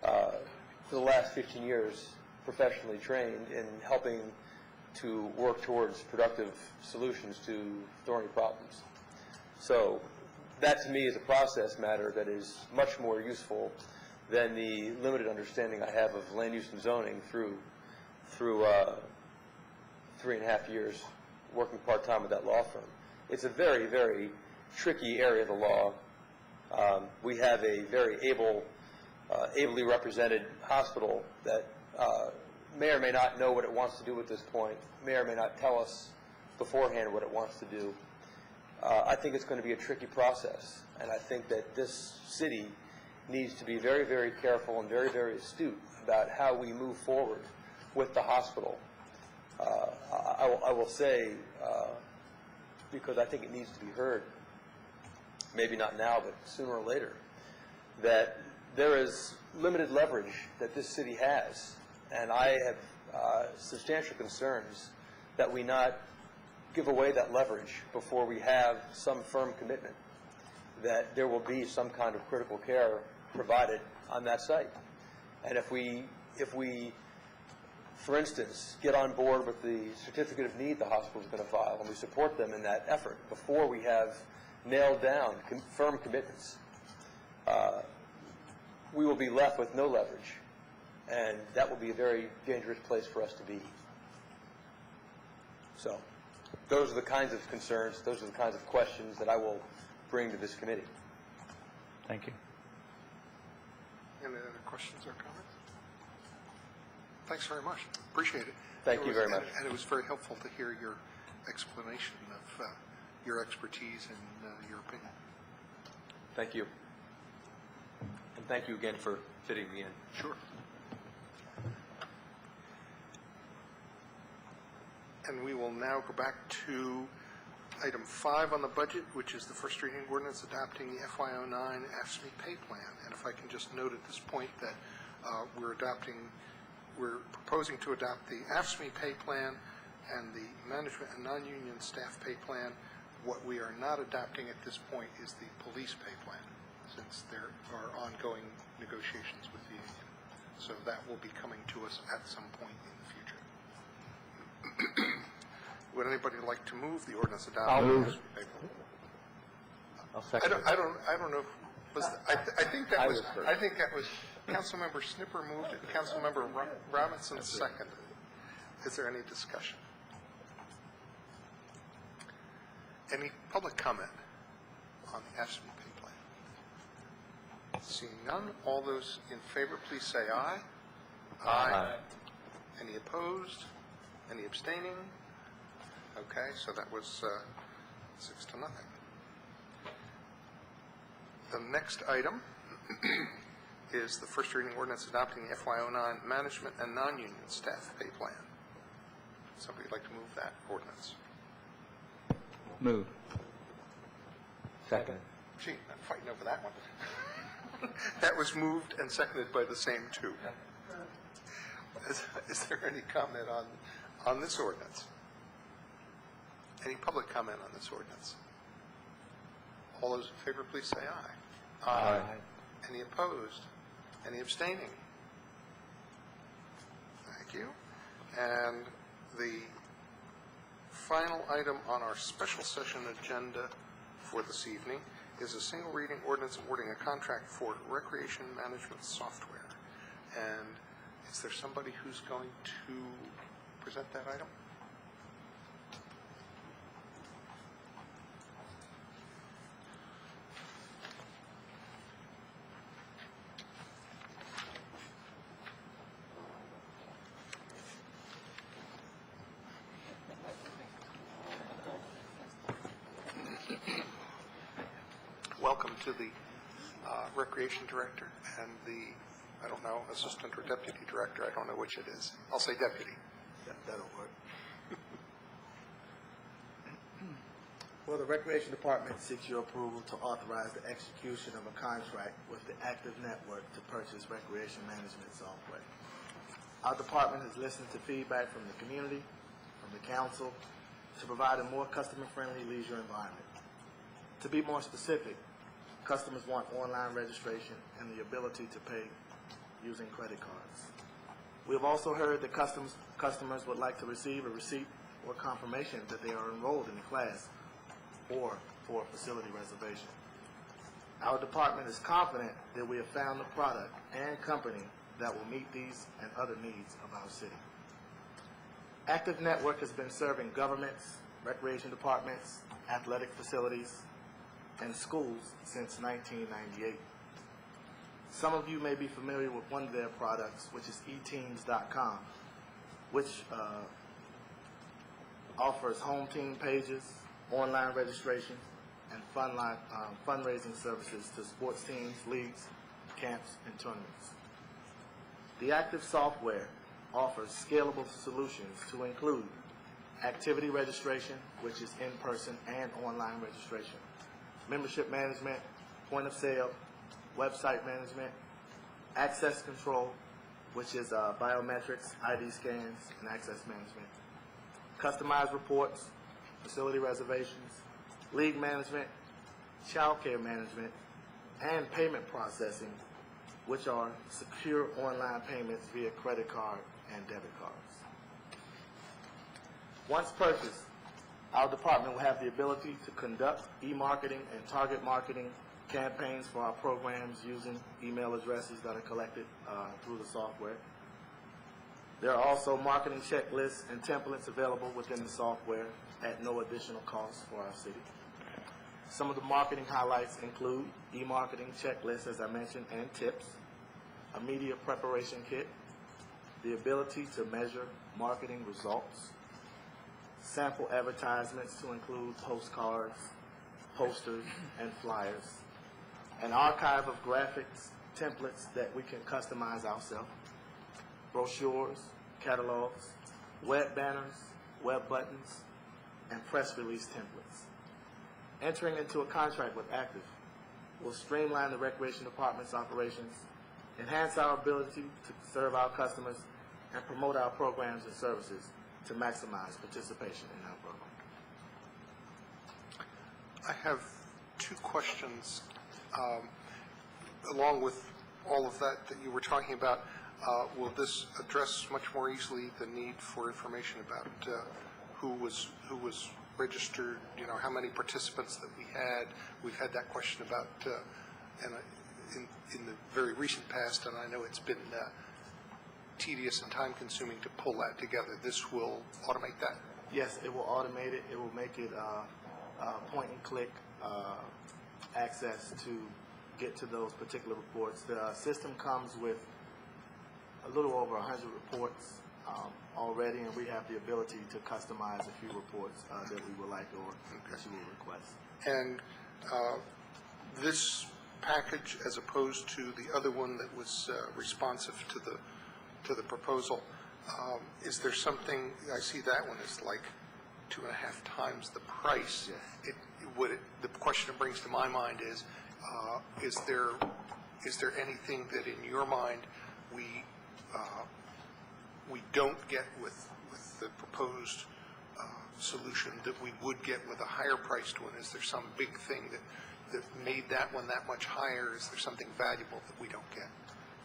M: for the last 15 years, professionally trained in helping to work towards productive solutions to thorny problems. So that to me is a process matter that is much more useful than the limited understanding I have of land use and zoning through 3.5 years working part-time with that law firm. It's a very, very tricky area of the law. We have a very ably represented hospital that may or may not know what it wants to do at this point, may or may not tell us beforehand what it wants to do. I think it's going to be a tricky process, and I think that this city needs to be very, very careful and very, very astute about how we move forward with the hospital. I will say, because I think it needs to be heard, maybe not now, but sooner or later, that there is limited leverage that this city has, and I have substantial concerns that we not give away that leverage before we have some firm commitment that there will be some kind of critical care provided on that site. And if we, for instance, get on board with the certificate of need the hospital is going to file, and we support them in that effort before we have nailed down firm commitments, we will be left with no leverage, and that will be a very dangerous place for us to be. So those are the kinds of concerns, those are the kinds of questions that I will bring to this committee.
C: Thank you.
A: Any other questions or comments? Thanks very much. Appreciate it.
M: Thank you very much.
A: And it was very helpful to hear your explanation of your expertise and your opinion.
M: Thank you. And thank you again for fitting me in.
A: Sure. And we will now go back to item 5 on the budget, which is the first reading ordinance adopting the FY09 AFSCME pay plan. And if I can just note at this point that we're proposing to adopt the AFSCME pay plan and the management and non-union staff pay plan. What we are not adopting at this point is the police pay plan, since there are ongoing negotiations with the union. So that will be coming to us at some point in the future. Would anybody like to move the ordinance adopting?
E: I'll move.
A: The AFSCME pay plan?
E: I'll second it.
A: I don't know. I think that was Councilmember Snipper moved it. Councilmember Robinson seconded it. Is there any discussion? Any public comment on the AFSCME pay plan? Seeing none, all those in favor, please say aye. Aye. Any opposed? Any abstaining? Okay, so that was 6-0. The next item is the first reading ordinance adopting the FY09 management and non-union staff pay plan. Somebody would like to move that ordinance?
J: Move.
E: Second.
A: Gee, I'm fighting over that one. That was moved and seconded by the same two. Is there any comment on this ordinance? Any public comment on this ordinance? All those in favor, please say aye.
E: Aye.
A: Any opposed? Any abstaining? Thank you. And the final item on our special session agenda for this evening is a single reading ordinance awarding a contract for recreation management software. And is there somebody who's going to present that item? Welcome to the Recreation Director and the, I don't know, Assistant or Deputy Director. I don't know which it is. I'll say Deputy.
N: That'll work. Well, the Recreation Department seeks your approval to authorize the execution of a contract with the Active Network to purchase recreation management software. Our department has listened to feedback from the community, from the council, to provide a more customer-friendly leisure environment. To be more specific, customers want online registration and the ability to pay using credit cards. We have also heard that customers would like to receive a receipt or confirmation that they are enrolled in the class or for a facility reservation. Our department is confident that we have found the product and company that will meet these and other needs of our city. Active Network has been serving governments, recreation departments, athletic facilities, and schools since 1998. Some of you may be familiar with one of their products, which is eteams.com, which offers home team pages, online registration, and fundraising services to sports teams, leagues, camps, and tournaments. The Active software offers scalable solutions to include activity registration, which is in-person and online registration, membership management, point of sale, website management, access control, which is biometrics, ID scans, and access management, customized reports, facility reservations, league management, child care management, and payment processing, which are secure online payments via credit card and debit cards. Once purchased, our department will have the ability to conduct e-marketing and target marketing campaigns for our programs using email addresses that are collected through the software. There are also marketing checklists and templates available within the software at no additional cost for our city. Some of the marketing highlights include e-marketing checklists, as I mentioned, and tips, a media preparation kit, the ability to measure marketing results, sample advertisements to include postcards, posters, and flyers, an archive of graphics, templates that we can customize ourselves, brochures, catalogs, web banners, web buttons, and press release templates. Entering into a contract with Active will streamline the Recreation Department's operations, enhance our ability to serve our customers, and promote our programs and services to maximize participation in our program.
A: I have two questions along with all of that you were talking about. Will this address much more easily the need for information about who was registered, you know, how many participants that we had? We've had that question about in the very recent past, and I know it's been tedious and time-consuming to pull that together. This will automate that?
N: Yes, it will automate it. It will make it point-and-click access to get to those particular reports. The system comes with a little over 100 reports already, and we have the ability to customize a few reports that we would like or that you will request.
A: And this package, as opposed to the other one that was responsive to the proposal, is there something, I see that one is like 2.5 times the price.
N: Yes.
A: The question it brings to my mind is there anything that in your mind we don't get with the proposed solution that we would get with a higher priced one? Is there some big thing that made that one that much higher? Is there something valuable that we don't get?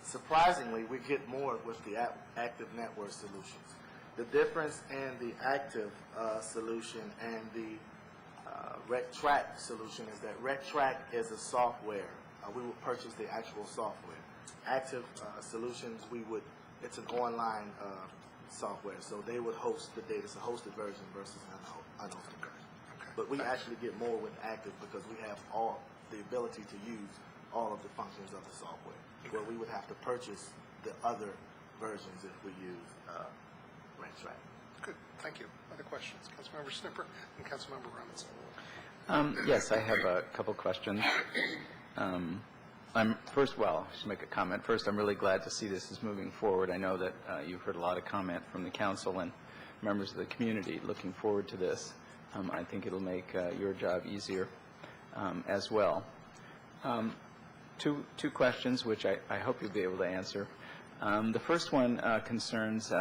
N: Surprisingly, we get more with the active network solutions. The difference in the active solution and the RecTrack solution is that RecTrack is a software. We will purchase the actual software. Active solutions, it's an online software, so they would host the data. It's a hosted version versus an unhosted version. But we actually get more with active because we have all the ability to use all of the functions of the software, where we would have to purchase the other versions if we use RecTrack.
A: Good, thank you. Other questions? Councilmember Snipper and Councilmember Robinson.
J: Yes, I have a couple questions. I should make a comment. First, I'm really glad to see this is moving forward. I know that you've heard a lot of comment from the council and members of the community looking forward to this. I think it'll make your job easier as well. Two questions, which I hope you'll be able to answer. The first one concerns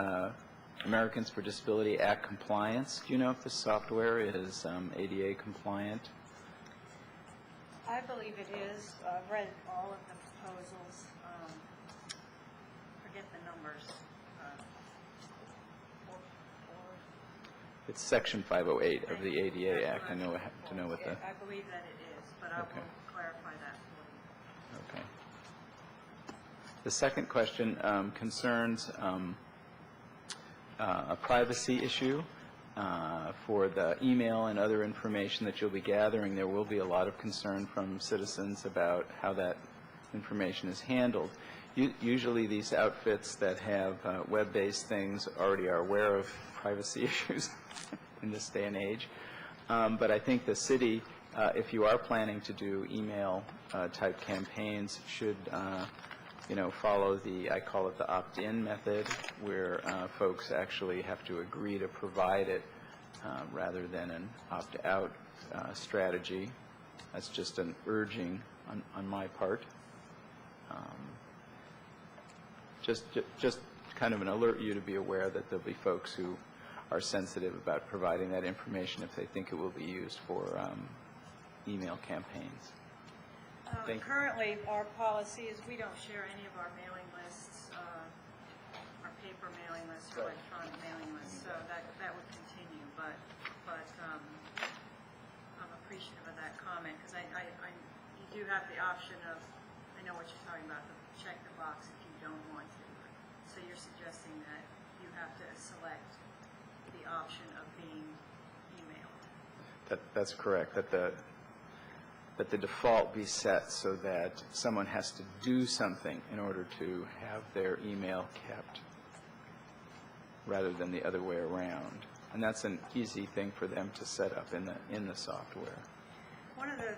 J: Americans for Disability Act compliance. Do you know if the software is ADA compliant?
O: I believe it is. I've read all of the proposals. Forget the numbers.
J: It's Section 508 of the ADA Act. I know to know what the.
O: I believe that it is, but I will clarify that for you.
J: Okay. The second question concerns a privacy issue. For the email and other information that you'll be gathering, there will be a lot of concern from citizens about how that information is handled. Usually these outfits that have web-based things already are aware of privacy issues in this day and age. But I think the city, if you are planning to do email type campaigns, should follow I call it the opt-in method, where folks actually have to agree to provide it rather than an opt-out strategy. That's just an urging on my part. Just kind of an alert you to be aware that there'll be folks who are sensitive about providing that information if they think it will be used for email campaigns.
O: Currently, our policy is we don't share any of our mailing lists, our paper mailing lists or electronic mailing lists, so that would continue. But I'm appreciative of that comment because you do have the option of, I know what you're talking about, check the box if you don't want to. So you're suggesting that you have to select the option of being emailed.
J: That's correct. That the default be set so that someone has to do something in order to have their email kept, rather than the other way around. And that's an easy thing for them to set up in the software.
O: One of the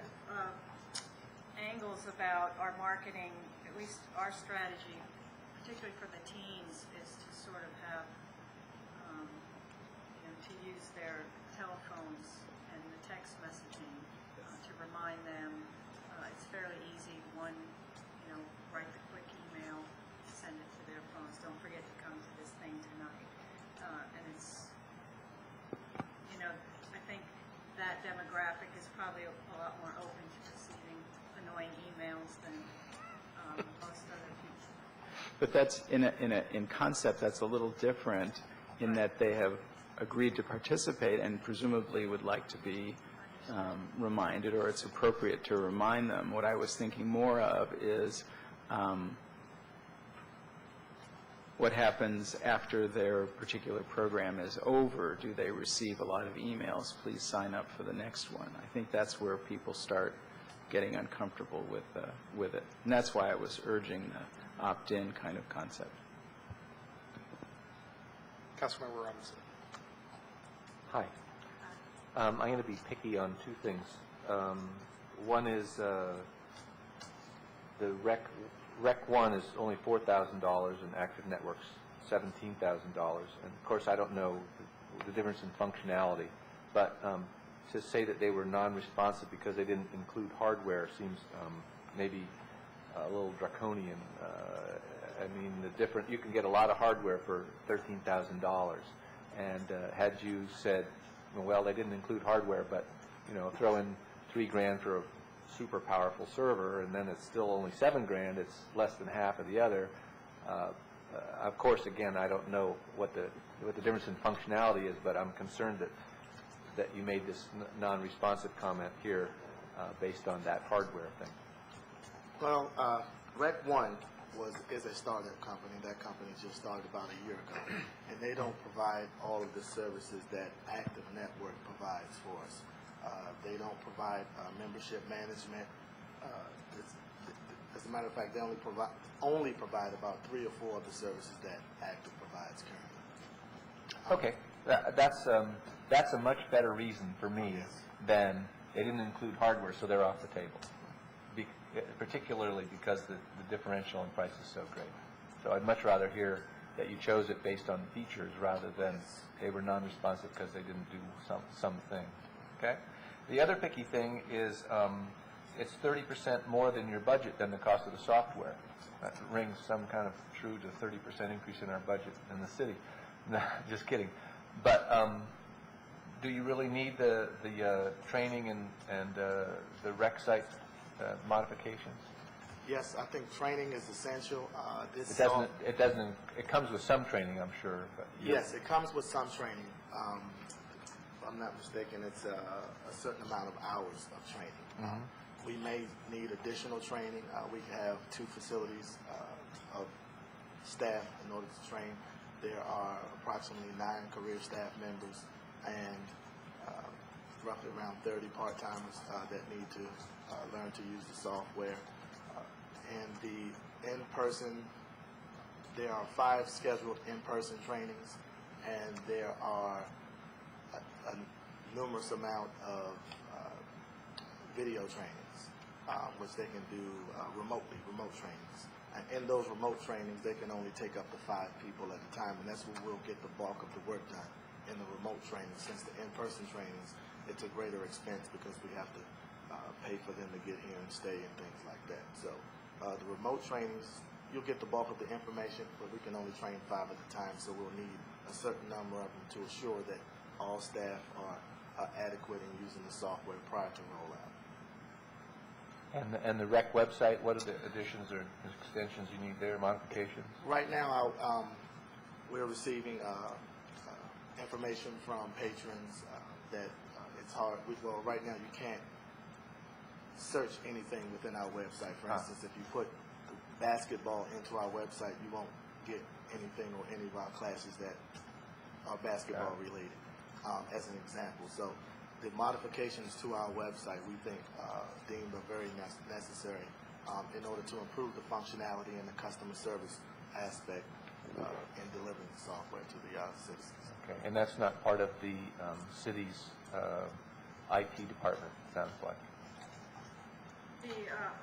O: angles about our marketing, at least our strategy, particularly for the teens, is to sort of have, to use their telephones and the text messaging to remind them. It's fairly easy. One, write the quick email, send it to their phones. Don't forget to come to this thing tonight. And it's, I think that demographic is probably a lot more open to receiving annoying emails than most other people.
J: But that's in concept, that's a little different in that they have agreed to participate and presumably would like to be reminded, or it's appropriate to remind them. What I was thinking more of is what happens after their particular program is over? Do they receive a lot of emails, please sign up for the next one? I think that's where people start getting uncomfortable with it. And that's why I was urging the opt-in kind of concept.
A: Councilmember Robinson.
E: Hi. I'm going to be picky on two things. One is the Rec 1 is only $4,000 and Active Networks $17,000. And of course, I don't know the difference in functionality, but to say that they were non-responsive because they didn't include hardware seems maybe a little draconian. I mean, you can get a lot of hardware for $13,000, and had you said, well, they didn't include hardware, but throw in $3,000 for a super powerful server, and then it's still only $7,000. It's less than half of the other. Of course, again, I don't know what the difference in functionality is, but I'm concerned that you made this non-responsive comment here based on that hardware thing.
N: Well, Rec 1 is a startup company. That company just started about a year ago, and they don't provide all of the services that Active Network provides for us. They don't provide membership management. As a matter of fact, they only provide about 3 or 4 of the services that Active provides currently.
E: Okay, that's a much better reason for me than they didn't include hardware, so they're off the table. Particularly because the differential in price is so great. So I'd much rather hear that you chose it based on features rather than they were non-responsive because they didn't do something. Okay. The other picky thing is it's 30% more than your budget than the cost of the software. That rings some kind of true to 30% increase in our budget in the city. No, just kidding. But do you really need the training and the rec site modifications?
N: Yes, I think training is essential.
E: It comes with some training, I'm sure. But
N: yes, it comes with some training. If I'm not mistaken, it's a certain amount of hours of training. We may need additional training. We have 2 facilities of staff in order to train. There are approximately 9 career staff members and roughly around 30 part-timers that need to learn to use the software. And the in-person, there are 5 scheduled in-person trainings, and there are a numerous amount of video trainings, which they can do remote trainings. And in those remote trainings, they can only take up to 5 people at a time, and that's where we'll get the bulk of the work done in the remote trainings. Since the in-person trainings, it's a greater expense because we have to pay for them to get here and stay and things like that. So the remote trainings, you'll get the bulk of the information, but we can only train 5 at a time, so we'll need a certain number of them to assure that all staff are adequate in using the software prior to rollout.
E: And the rec website, what are the additions or extensions you need there, modifications?
N: Right now, we're receiving information from patrons that it's hard. Well, right now you can't search anything within our website. For instance, if you put basketball into our website, you won't get anything or any of our classes that are basketball related, as an example. So the modifications to our website we think deemed are very necessary in order to improve the functionality and the customer service aspect in delivering the software to the citizens.
E: Okay, and that's not part of the city's IT department, sounds like.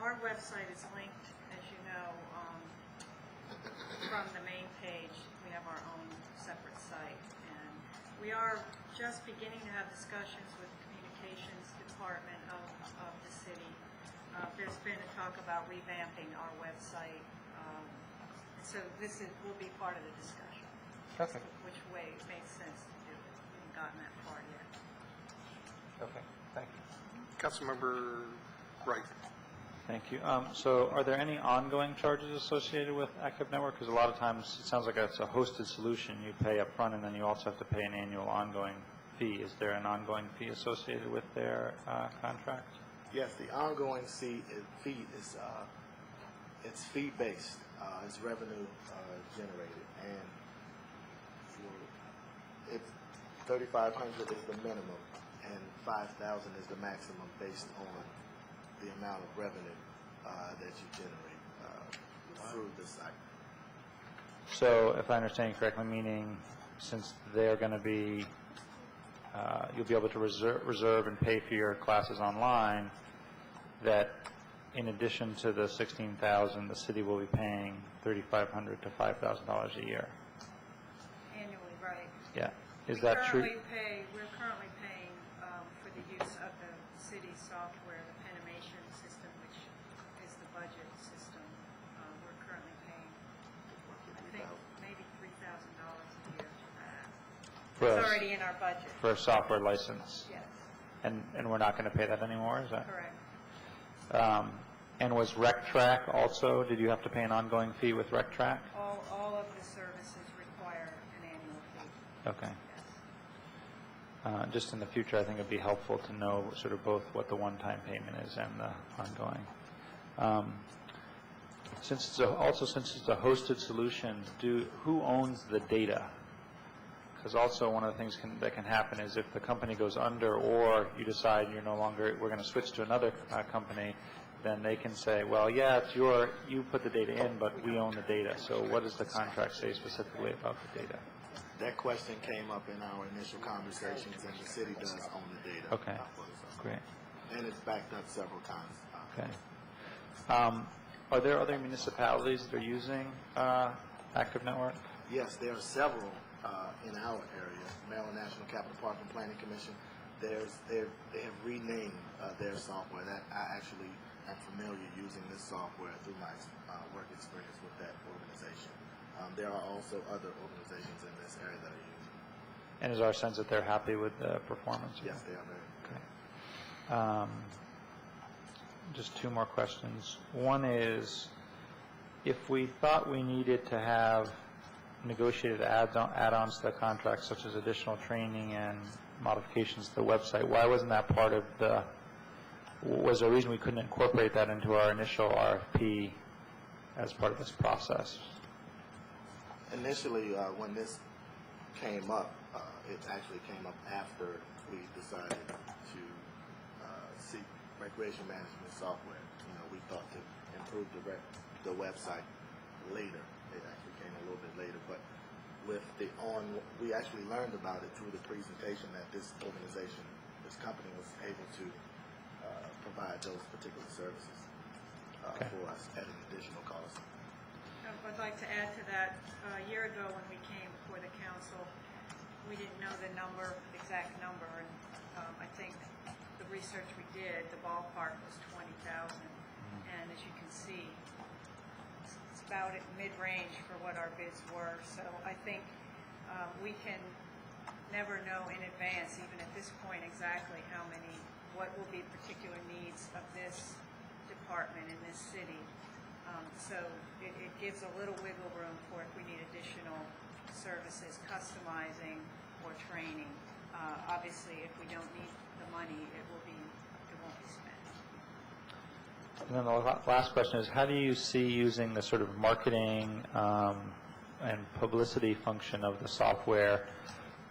O: Our website is linked, as you know, from the main page. We have our own separate site, and we are just beginning to have discussions with the communications department of the city. There's been a talk about revamping our website, so this will be part of the discussion.
E: Okay.
O: Which way it makes sense to do it. We haven't gotten that far yet.
E: Okay, thank you.
A: Councilmember Wright.
C: Thank you. So are there any ongoing charges associated with Active Network? Because a lot of times it sounds like it's a hosted solution. You pay up front and then you also have to pay an annual ongoing fee. Is there an ongoing fee associated with their contract?
N: Yes, the ongoing fee is it's fee-based, it's revenue generated, and it's 3,500 is the minimum, and 5,000 is the maximum based on the amount of revenue that you generate through the site.
C: So if I understand correctly, meaning since they're going to be, you'll be able to reserve and pay for your classes online, that in addition to the $16,000, the city will be paying $3,500 to $5,000 a year.
O: Annually, right.
C: Yeah. Is that true?
O: We're currently paying for the use of the city software, the Penimation system, which is the budget system. We're currently paying, I think, maybe $3,000 a year for that. It's already in our budget.
C: For a software license?
O: Yes.
C: And we're not going to pay that anymore, is that?
O: Correct.
C: And was RecTrack also, did you have to pay an ongoing fee with RecTrack?
O: All of the services require an annual fee.
C: Okay. Just in the future, I think it'd be helpful to know sort of both what the one-time payment is and the ongoing. Since it's a hosted solution, who owns the data? Because also one of the things that can happen is if the company goes under, or you decide you're no longer, we're going to switch to another company, then they can say, well, yeah, it's you put the data in, but we own the data. So what does the contract say specifically about the data?
N: That question came up in our initial conversations, and the city does own the data.
C: Okay, great.
N: And it's backed up several times.
C: Okay. Are there other municipalities that are using Active Network?
N: Yes, there are several in our area. Maryland National Capital Park and Planning Commission, they have renamed their software. That I actually am familiar using this software through my work experience with that organization. There are also other organizations in this area that are using it.
C: And is our sense that they're happy with the performance?
N: Yes, they are very.
C: Okay. Just two more questions. One is, if we thought we needed to have negotiated add-ons to the contract, such as additional training and modifications to the website, why wasn't that part of the, was there a reason we couldn't incorporate that into our initial RFP as part of this process?
N: Initially, when this came up, it actually came up after we decided to seek recreation management software. You know, we thought to improve the website later. It actually came a little bit later, but with we actually learned about it through the presentation that this organization, this company was able to provide those particular services for us at an additional cost.
O: I'd like to add to that. A year ago when we came before the council, we didn't know the exact number, and I think the research we did, the ballpark was 20,000, and as you can see, it's about at mid-range for what our bids were. So I think we can never know in advance, even at this point, exactly what will be particular needs of this department in this city. So it gives a little wiggle room for if we need additional services, customizing or training. Obviously, if we don't need the money, it won't be spent.
C: And then the last question is, how do you see using the sort of marketing and publicity function of the software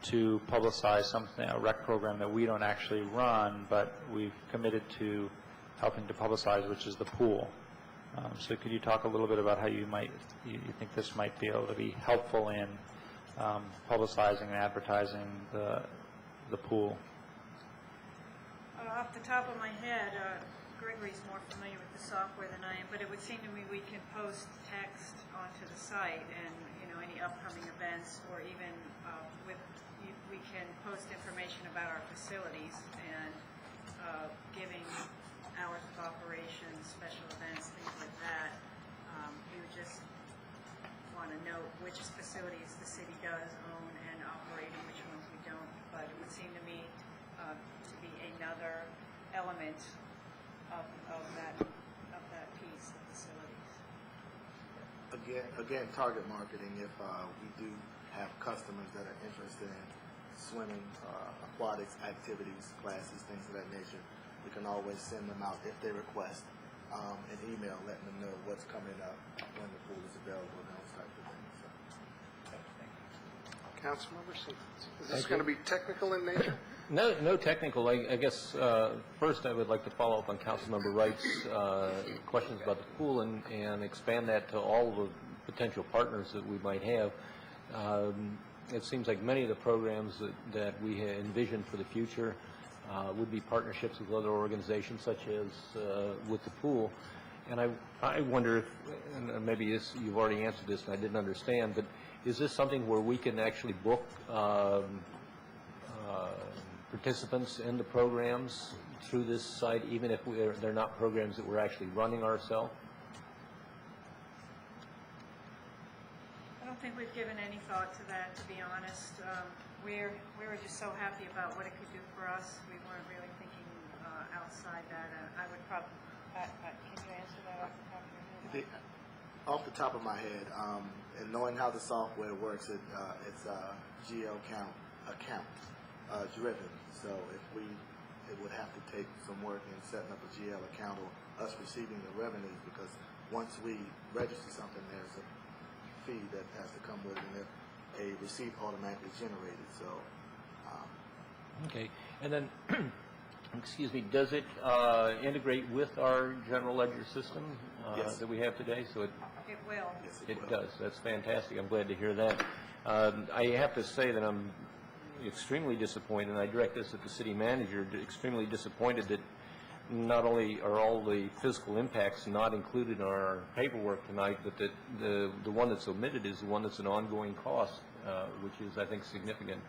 C: to publicize something, a rec program that we don't actually run, but we've committed to helping to publicize, which is the pool? So could you talk a little bit about how you think this might be able to be helpful in publicizing and advertising the pool?
O: Off the top of my head, Gregory's more familiar with the software than I am, but it would seem to me we can post text onto the site and, any upcoming events, or even we can post information about our facilities and giving hours of operation, special events, things like that. We would just want to note which facilities the city does own and operate and which ones we don't. But it would seem to me to be another element of that piece, the facilities.
N: Again, target marketing. If we do have customers that are interested in swimming, aquatics, activities, classes, things of that nature, we can always send them out if they request an email letting them know what's coming up, when the pool is available, and those types of things. So.
A: Councilmember Siemens. Is this going to be technical in nature?
D: No technical. I guess first I would like to follow up on Councilmember Wright's questions about the pool and expand that to all the potential partners that we might have. It seems like many of the programs that we envision for the future would be partnerships with other organizations, such as with the pool. And I wonder if, and maybe you've already answered this and I didn't understand, but is this something where we can actually book participants in the programs through this site, even if they're not programs that we're actually running ourselves?
O: I don't think we've given any thought to that, to be honest. We were just so happy about what it could do for us. We weren't really thinking outside that. I would probably, can you answer that off the top of your head?
N: Off the top of my head, and knowing how the software works, it's GL account driven. So it would have to take some work in setting up a GL account or us receiving the revenues, because once we register something, there's a fee that has to come with it, and a receipt automatically generated. So.
D: Okay, and then, excuse me, does it integrate with our general ledger system
N: Yes.
D: that we have today? So it
O: will.
N: Yes,
D: it
N: will.
D: does. That's fantastic. I'm glad to hear that. I have to say that I'm extremely disappointed, and I direct this at the city manager, extremely disappointed that not only are all the physical impacts not included in our paperwork tonight, but that the one that's omitted is the one that's an ongoing cost, which is, I think, significant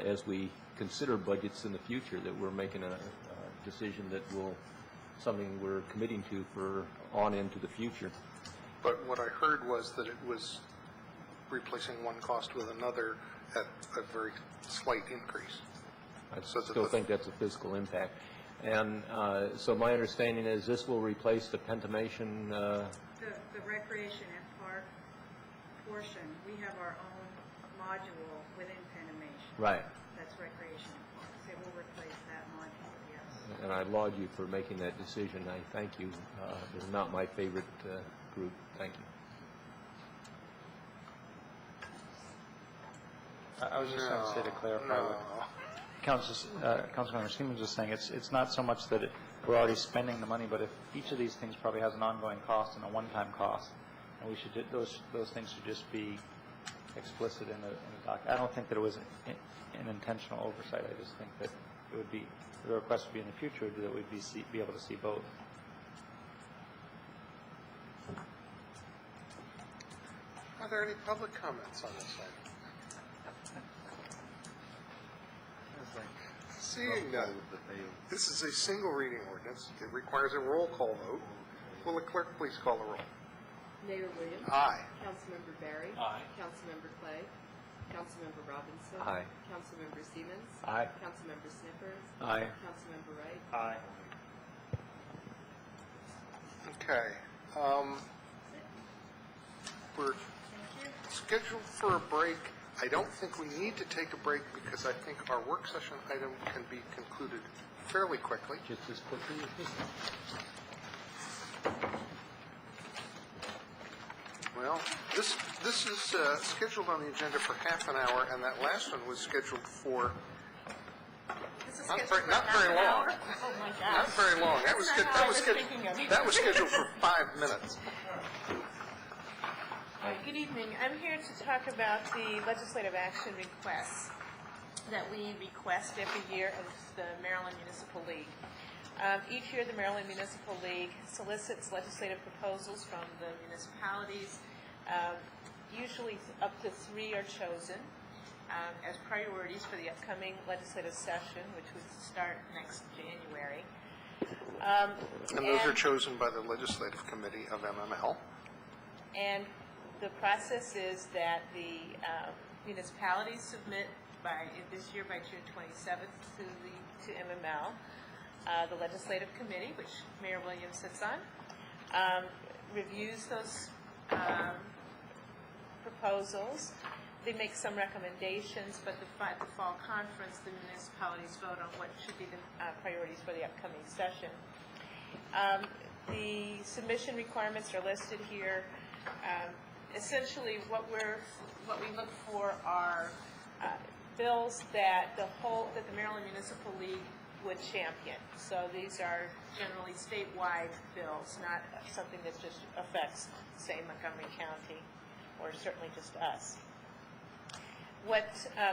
D: as we consider budgets in the future, that we're making a decision that will, something we're committing to for on into the future.
A: But what I heard was that it was replacing one cost with another at a very slight increase.
D: I still think that's a physical impact. And so my understanding is this will replace the pentimation.
O: The recreation and park portion, we have our own module within Penimation.
D: Right.
O: That's recreation and parks. It will replace that module, yes.
D: And I laud you for making that decision. I thank you. They're not my favorite group. Thank you.
C: I was just going to say, to clarify what Councilmember Siemens was saying, it's not so much that we're already spending the money, but if each of these things probably has an ongoing cost and a one-time cost, and we should those things should just be explicit in the doc. I don't think that it was an intentional oversight. I just think that it would be, the request would be in the future that we'd be able to see both.
A: Are there any public comments on this item? Seeing none, this is a single reading ordinance. It requires a roll call vote. Will the clerk please call the roll?
B: Mayor Williams.
A: Aye.
B: Councilmember Barry.
F: Aye.
B: Councilmember Clay. Councilmember Robinson.
E: Aye.
B: Councilmember Siemens.
D: Aye.
B: Councilmember Sniffers.
D: Aye.
B: Councilmember Wright.
C: Aye.
A: Okay. We're scheduled for a break. I don't think we need to take a break because I think our work session item can be concluded fairly quickly.
D: Just as quickly as this.
A: Well, this is scheduled on the agenda for half an hour, and that last one was scheduled for not very long.
O: Oh, my gosh.
A: Not very long. That was scheduled for 5 minutes.
P: Good evening. I'm here to talk about the legislative action requests that we request every year as the Maryland Municipal League. Each year, the Maryland Municipal League solicits legislative proposals from the municipalities. Usually up to 3 are chosen as priorities for the upcoming legislative session, which would start next January.
A: And those are chosen by the Legislative Committee of MML.
P: And the process is that the municipalities submit this year by June 27th to MML. The Legislative Committee, which Mayor Williams sits on, reviews those proposals. They make some recommendations, but the fall conference, the municipalities vote on what should be the priorities for the upcoming session. The submission requirements are listed here. Essentially, what we look for are bills that the Maryland Municipal League would champion. So these are generally statewide bills, not something that just affects, say, Montgomery County, or certainly just us. What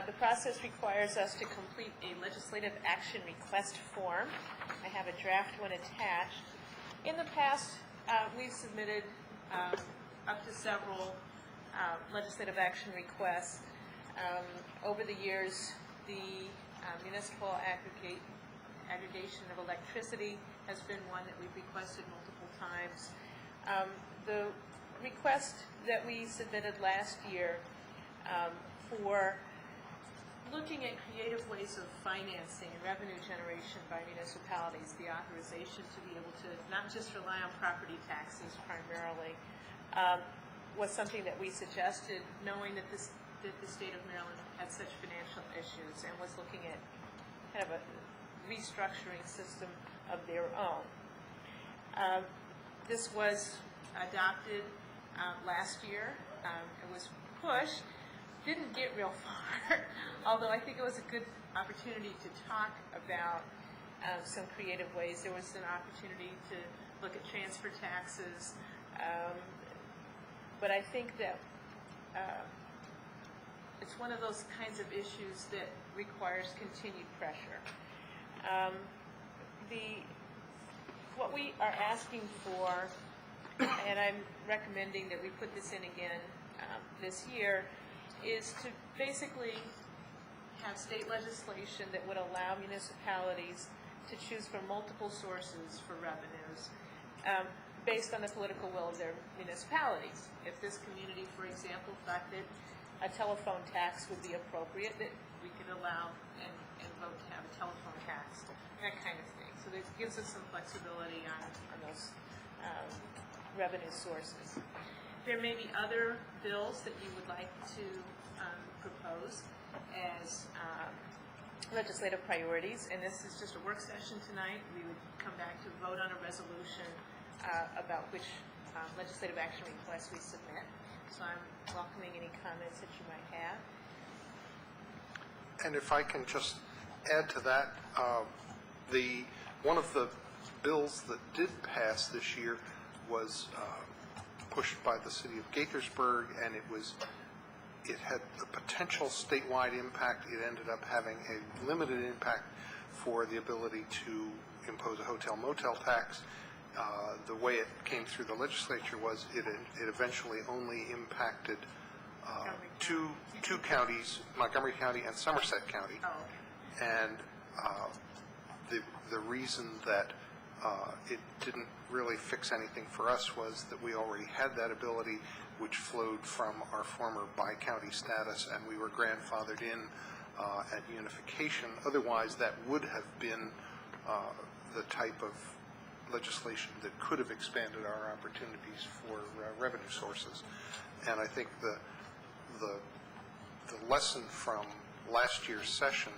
P: the process requires us to complete a legislative action request form. I have a draft one attached. In the past, we've submitted up to several legislative action requests. Over the years, the municipal aggregation of electricity has been one that we've requested multiple times. The request that we submitted last year for looking at creative ways of financing and revenue generation by municipalities, the authorization to be able to not just rely on property taxes primarily, was something that we suggested, knowing that the state of Maryland had such financial issues and was looking at kind of a restructuring system of their own. This was adopted last year. It was pushed. Didn't get real far, although I think it was a good opportunity to talk about some creative ways. There was an opportunity to look at transfer taxes, but I think that it's one of those kinds of issues that requires continued pressure. What we are asking for, and I'm recommending that we put this in again this year, is to basically have state legislation that would allow municipalities to choose from multiple sources for revenues based on the political will of their municipalities. If this community, for example, thought that a telephone tax would be appropriate, that we could allow and vote to have a telephone tax, that kind of thing. So this gives us some flexibility on those revenue sources. There may be other bills that you would like to propose as legislative priorities, and this is just a work session tonight. We would come back to vote on a resolution about which legislative action requests we submit. So I'm welcoming any comments that you might have.
A: And if I can just add to that, one of the bills that did pass this year was pushed by the city of Gaithersburg, and it had a potential statewide impact. It ended up having a limited impact for the ability to impose a hotel motel tax. The way it came through the legislature was it eventually only impacted two counties, Montgomery County and Somerset County. And the reason that it didn't really fix anything for us was that we already had that ability, which flowed from our former bi-county status, and we were grandfathered in at unification. Otherwise, that would have been the type of legislation that could have expanded our opportunities for revenue sources. And I think the lesson from last year's session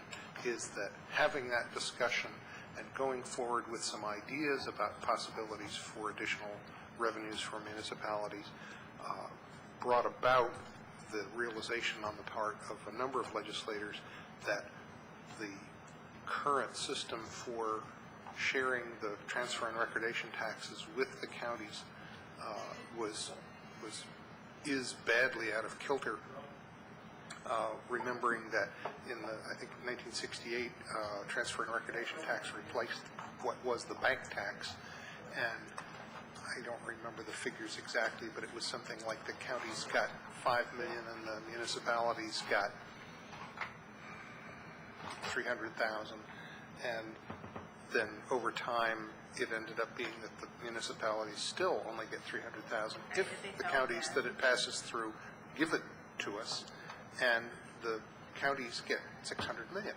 A: is that having that discussion and going forward with some ideas about possibilities for additional revenues for municipalities brought about the realization on the part of a number of legislators that the current system for sharing the transfer and recordation taxes with the counties is badly out of kilter. Remembering that in the, I think, 1968, transfer and recordation tax replaced what was the bank tax, and I don't remember the figures exactly, but it was something like the counties got $5 million and the municipalities got $300,000, and then over time it ended up being that the municipalities still only get $300,000 if the counties that it passes through give it to us, and the counties get $600 million.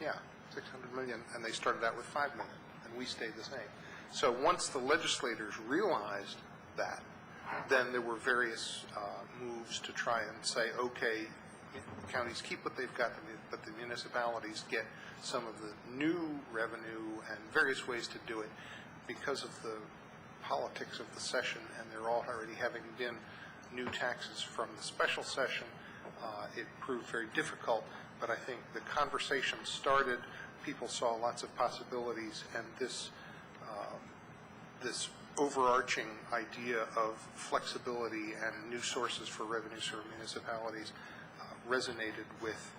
A: Yeah, $600 million, and they started out with $5 million, and we stayed the same. So once the legislators realized that, then there were various moves to try and say, okay, counties keep what they've got, but the municipalities get some of the new revenue and various ways to do it because of the politics of the session, and there already having been new taxes from the special session. It proved very difficult, but I think the conversation started, people saw lots of possibilities, and this overarching idea of flexibility and new sources for revenues for municipalities resonated with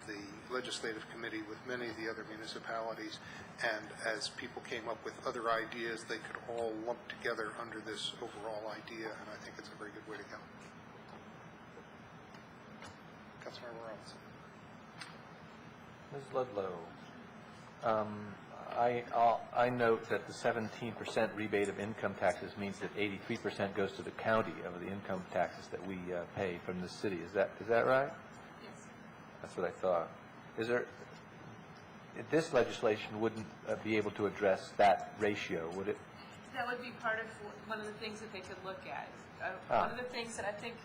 A: the legislative committee, with many of the other municipalities, and as people came up with other ideas, they could all lump together under this overall idea, and I think it's a very good way to go. Councilmember Robinson.
E: Ms. Ludlow, I note that the 17% rebate of income taxes means that 83% goes to the county of the income taxes that we pay from the city. Is that right?
O: Yes.
E: That's what I thought. This legislation wouldn't be able to address that ratio, would it?
P: That would be part of one of the things that they could look at. One of the things that I think,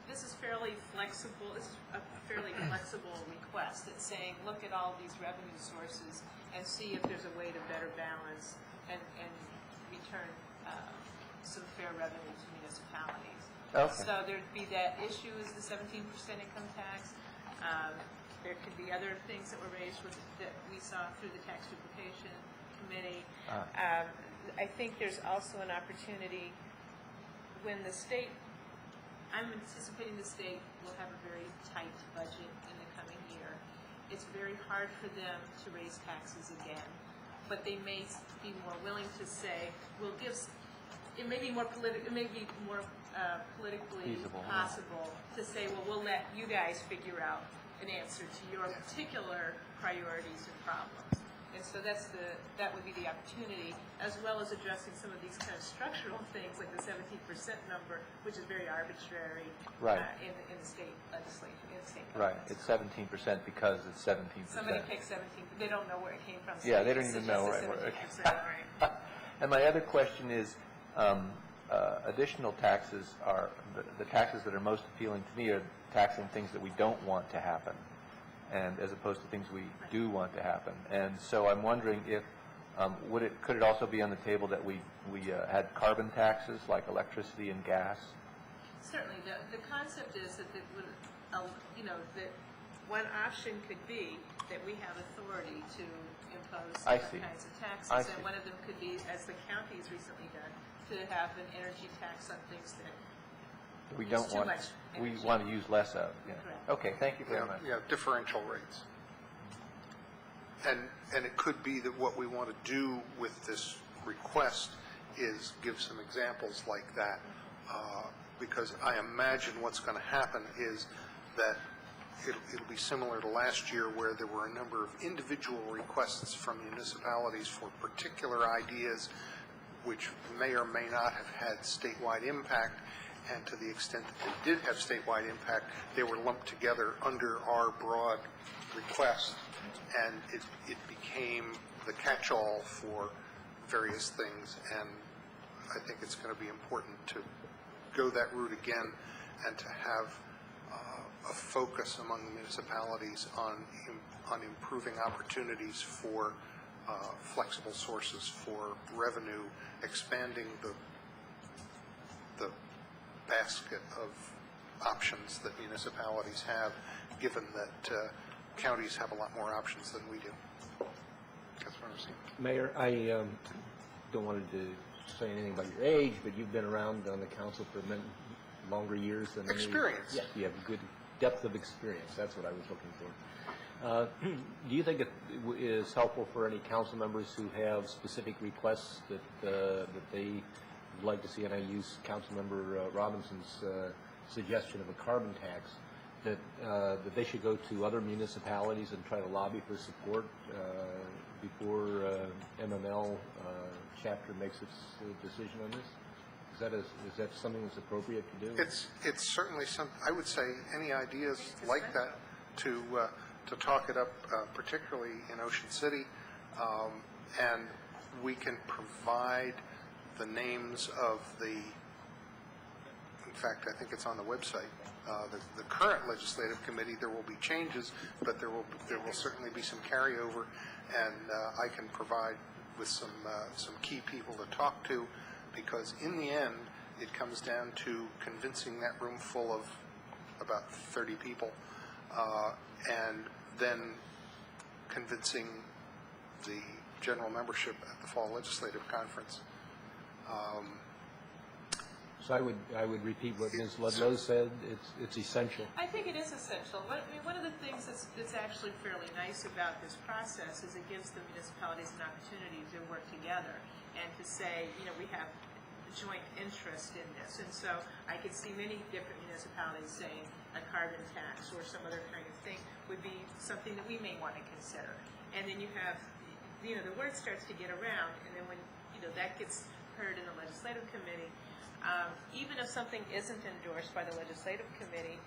P: this is fairly flexible, this is a fairly flexible request. It's saying, look at all these revenue sources and see if there's a way to better balance and return some fair revenue to municipalities.
E: Okay.
P: So there'd be that issue is the 17% income tax. There could be other things that were raised that we saw through the tax duplication committee. I think there's also an opportunity when the state, I'm anticipating the state will have a very tight budget in the coming year. It's very hard for them to raise taxes again, but they may be more willing to say, we'll give, it may be more politically
E: feasible,
P: possible to say, well, we'll let you guys figure out an answer to your particular priorities and problems. And so that would be the opportunity, as well as addressing some of these kind of structural things, like the 17% number, which is very arbitrary
E: Right.
P: In the state legislation, in the state
E: Right.
P: governments.
E: It's 17% because it's 17%.
P: Somebody picked 17, they don't know where it came from. So
E: Yeah, they don't
P: it's
E: even know
P: just
E: where
P: a
E: it
P: 17%, right.
E: And my other question is, additional taxes are, the taxes that are most appealing to me are taxing things that we don't want to happen, and as opposed to things we do want to happen. And so I'm wondering if, could it also be on the table that we had carbon taxes like electricity and gas?
P: Certainly, the concept is that that one option could be that we have authority to impose
E: I
P: different
E: see.
P: kinds of taxes.
E: I
P: And
E: see.
P: one of them could be, as the county has recently done, to have an energy tax on things that
E: We
P: use
E: don't
P: too
E: want,
P: much
E: we
P: energy.
E: want to use less of. Yeah.
P: Correct.
E: Okay, thank you very much.
A: Yeah, differential rates. And it could be that what we want to do with this request is give some examples like that, because I imagine what's going to happen is that it'll be similar to last year, where there were a number of individual requests from municipalities for particular ideas which may or may not have had statewide impact, and to the extent that they did have statewide impact, they were lumped together under our broad request, and it became the catch-all for various things. And I think it's going to be important to go that route again and to have a focus among the municipalities on improving opportunities for flexible sources for revenue, expanding the basket of options that municipalities have, given that counties have a lot more options than we do. That's what I'm saying.
D: Mayor, I don't want to say anything about your age, but you've been around on the council for longer years than any.
A: Experience.
D: Yeah, you have good depth of experience. That's what I was looking for. Do you think it is helpful for any council members who have specific requests that they would like to see, and I use Councilmember Robinson's suggestion of a carbon tax, that they should go to other municipalities and try to lobby for support before MML chapter makes its decision on this? Is that something that's appropriate to do?
A: It's certainly something. I would say any ideas like that to talk it up, particularly in Ocean City, and we can provide the names of the In fact, I think it's on the website. The current legislative committee, there will be changes, but there will certainly be some carryover, and I can provide with some key people to talk to, because in the end, it comes down to convincing that room full of about 30 people, and then convincing the general membership at the fall legislative conference.
D: So I would repeat what Ms. Ludlow said. It's essential.
P: I think it is essential. One of the things that's actually fairly nice about this process is it gives the municipalities an opportunity to work together and to say, we have joint interest in this. And so I could see many different municipalities saying a carbon tax or some other kind of thing would be something that we may want to consider. And then you have, the word starts to get around, and then when, that gets heard in the legislative committee, even if something isn't endorsed by the legislative committee,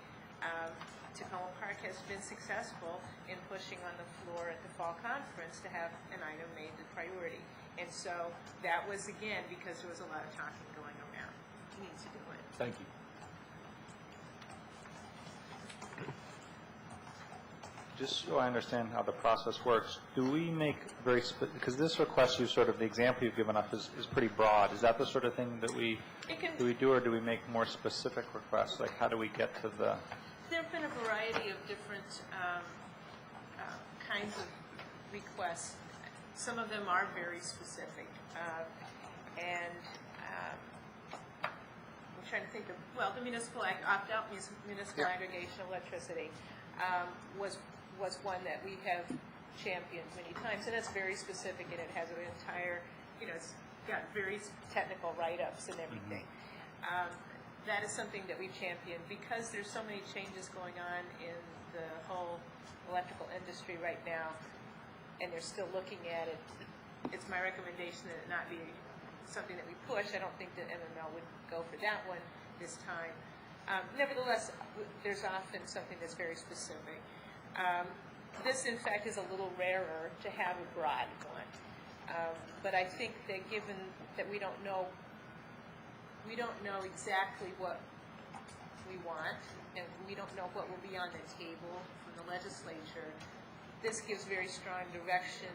P: Tacoma Park has been successful in pushing on the floor at the fall conference to have an item made the priority. And so that was, again, because there was a lot of talking going around. We need to do it.
D: Thank you.
C: Just so I understand how the process works, do we make because this request, the example you've given us is pretty broad. Is that the sort of thing that do we do, or do we make more specific requests? Like, how do we get to the...
P: There have been a variety of different kinds of requests. Some of them are very specific. I'm trying to think of, the municipal opt-out municipal aggregation of electricity was one that we have championed many times, and it's very specific, and it has an entire, it's got very technical write-ups and everything. That is something that we champion because there's so many changes going on in the whole electrical industry right now, and they're still looking at it. It's my recommendation that it not be something that we push. I don't think that MML would go for that one this time. Nevertheless, there's often something that's very specific. This, in fact, is a little rarer to have a broad one. But I think that given that we don't know exactly what we want, and we don't know what will be on the table from the legislature, this gives very strong direction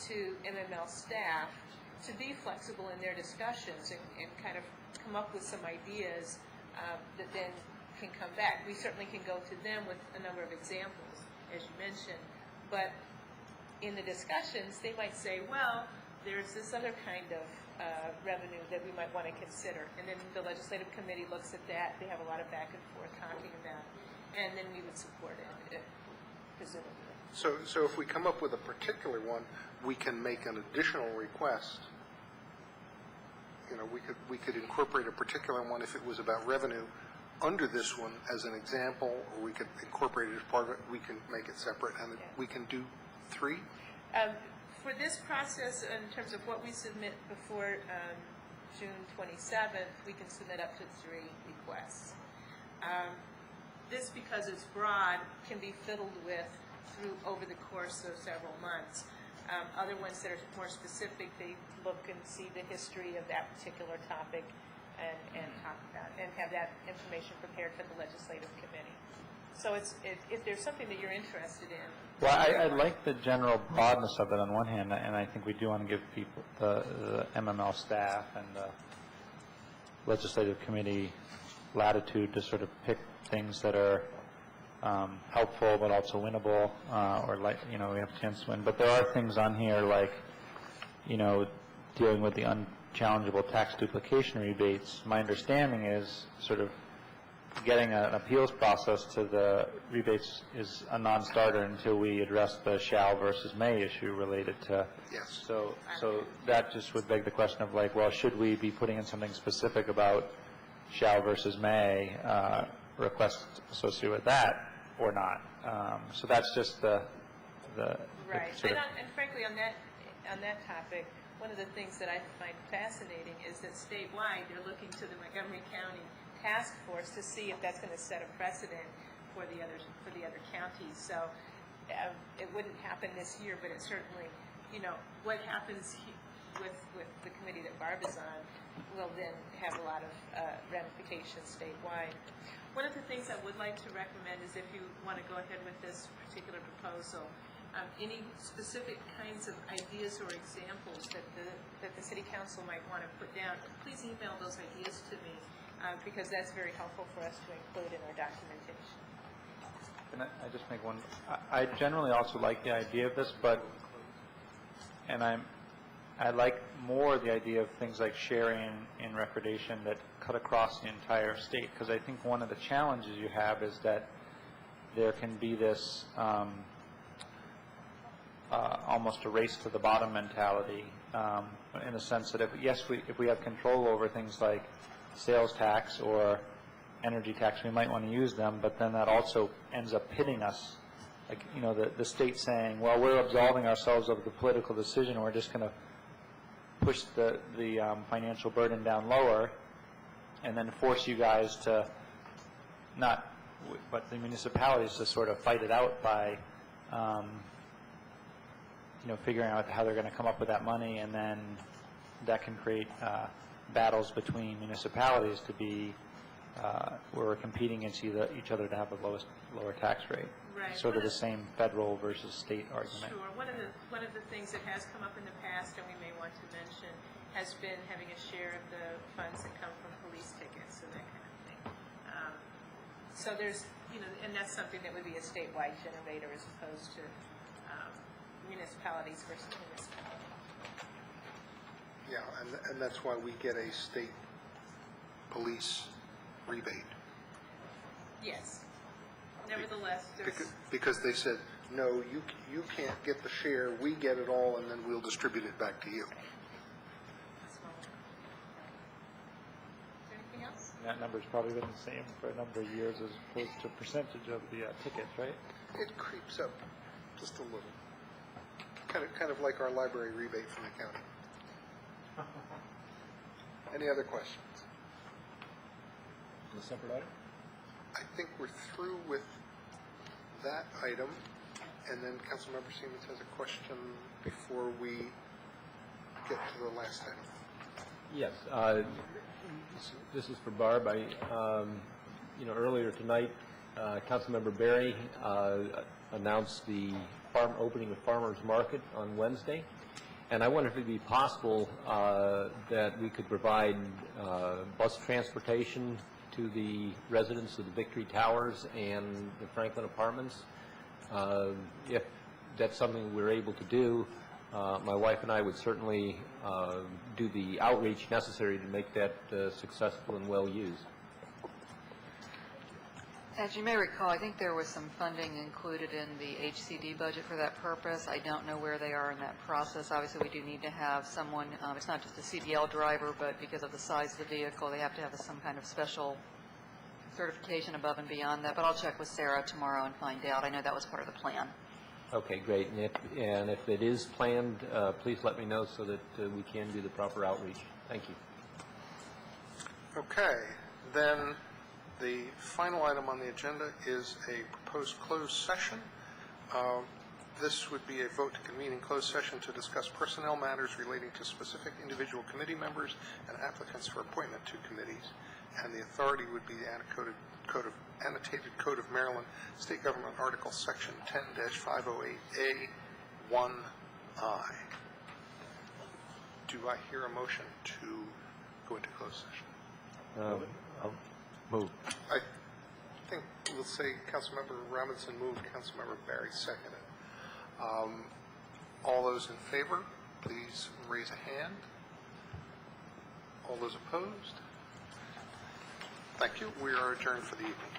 P: to MML staff to be flexible in their discussions and kind of come up with some ideas that then can come back. We certainly can go to them with a number of examples, as you mentioned, but in the discussions, they might say, well, there's this other kind of revenue that we might want to consider. And then the legislative committee looks at that. They have a lot of back and forth talking about it. And then we would support it, presumably.
A: So if we come up with a particular one, we can make an additional request. We could incorporate a particular one if it was about revenue under this one as an example, or we could incorporate it as part of it. We can make it separate, and we can do 3.
P: For this process, in terms of what we submit before June 27th, we can submit up to 3 requests. This, because it's broad, can be fiddled with over the course of several months. Other ones that are more specific, they look and see the history of that particular topic and talk about it, and have that information prepared for the legislative committee. So if there's something that you're interested in.
C: Well, I like the general broadness of it on one hand, and I think we do want to give people, the MML staff and the legislative committee latitude to sort of pick things that are helpful but also winnable, or we have a chance to win. But there are things on here like, dealing with the unchallengeable tax duplication rebates. My understanding is sort of getting an appeals process to the rebates is a non-starter until we address the shall versus may issue related to.
A: Yes.
C: So that just would beg the question of should we be putting in something specific about shall versus may requests associated with that or not? So that's just the
P: right. And frankly, on that topic, one of the things that I find fascinating is that statewide they're looking to the Montgomery County task force to see if that's going to set a precedent for the other counties. So it wouldn't happen this year, but it certainly, what happens with the committee that Barb is on, will then have a lot of ramifications statewide. One of the things I would like to recommend is if you want to go ahead with this particular proposal, any specific kinds of ideas or examples that the city council might want to put down, please email those ideas to me, because that's very helpful for us to include in our documentation.
C: Can I just make one? I generally also like the idea of this, I like more the idea of things like sharing in recordation that cut across the entire state, because I think one of the challenges you have is that there can be this almost a race to the bottom mentality, in the sense that if we have control over things like sales tax or energy tax, we might want to use them, but then that also ends up pitting us, like, you know, the state saying, well, we're absolving ourselves of the political decision, we're just going to push the financial burden down lower and then force you guys to not, but the municipalities to sort of fight it out by figuring out how they're going to come up with that money, and then that can create battles between municipalities to be where we're competing against each other to have the lower tax rate.
P: Right.
C: Sort of the same federal versus state argument.
P: Sure. One of the things that has come up in the past, and we may want to mention, has been having a share of the funds that come from police tickets and that kind of thing. So there's, and that's something that would be a statewide generator as opposed to municipalities versus municipalities.
A: Yeah, and that's why we get a state police rebate.
P: Yes. Nevertheless, there's...
A: Because they said, no, you can't get the share, we get it all, and then we'll distribute it back to you.
P: Anything else?
C: That number's probably been the same for a number of years as opposed to percentage of the tickets, right?
A: It creeps up just a little. Kind of like our library rebate from the county. Any other questions?
D: A separate item?
A: I think we're through with that item, and then Councilmember Siemens has a question before we get to the last item.
D: Yes. This is for Barb. Earlier tonight, Councilmember Berry announced the opening of Farmers Market on Wednesday, and I wonder if it would be possible that we could provide bus transportation to the residents of the Victory Towers and the Franklin Apartments. If that's something we're able to do, my wife and I would certainly do the outreach necessary to make that successful and well used.
K: As you may recall, I think there was some funding included in the HCD budget for that purpose. I don't know where they are in that process. Obviously, we do need to have someone, it's not just a CDL driver, but because of the size of the vehicle, they have to have some kind of special certification above and beyond that. But I'll check with Sarah tomorrow and find out. I know that was part of the plan.
D: Okay, great. And if it is planned, please let me know so that we can do the proper outreach. Thank you.
A: Okay, then the final item on the agenda is a proposed closed session. This would be a vote to convene in closed session to discuss personnel matters relating to specific individual committee members and applicants for appointment to committees. And the authority would be the Annotated Code of Maryland, State Government Article Section 10-508A1I. Do I hear a motion to go into closed session?
D: I'll move.
A: I think we'll say Councilmember Robinson moved, Councilmember Barry seconded. All those in favor, please raise a hand. All those opposed? Thank you. We are adjourned for the evening.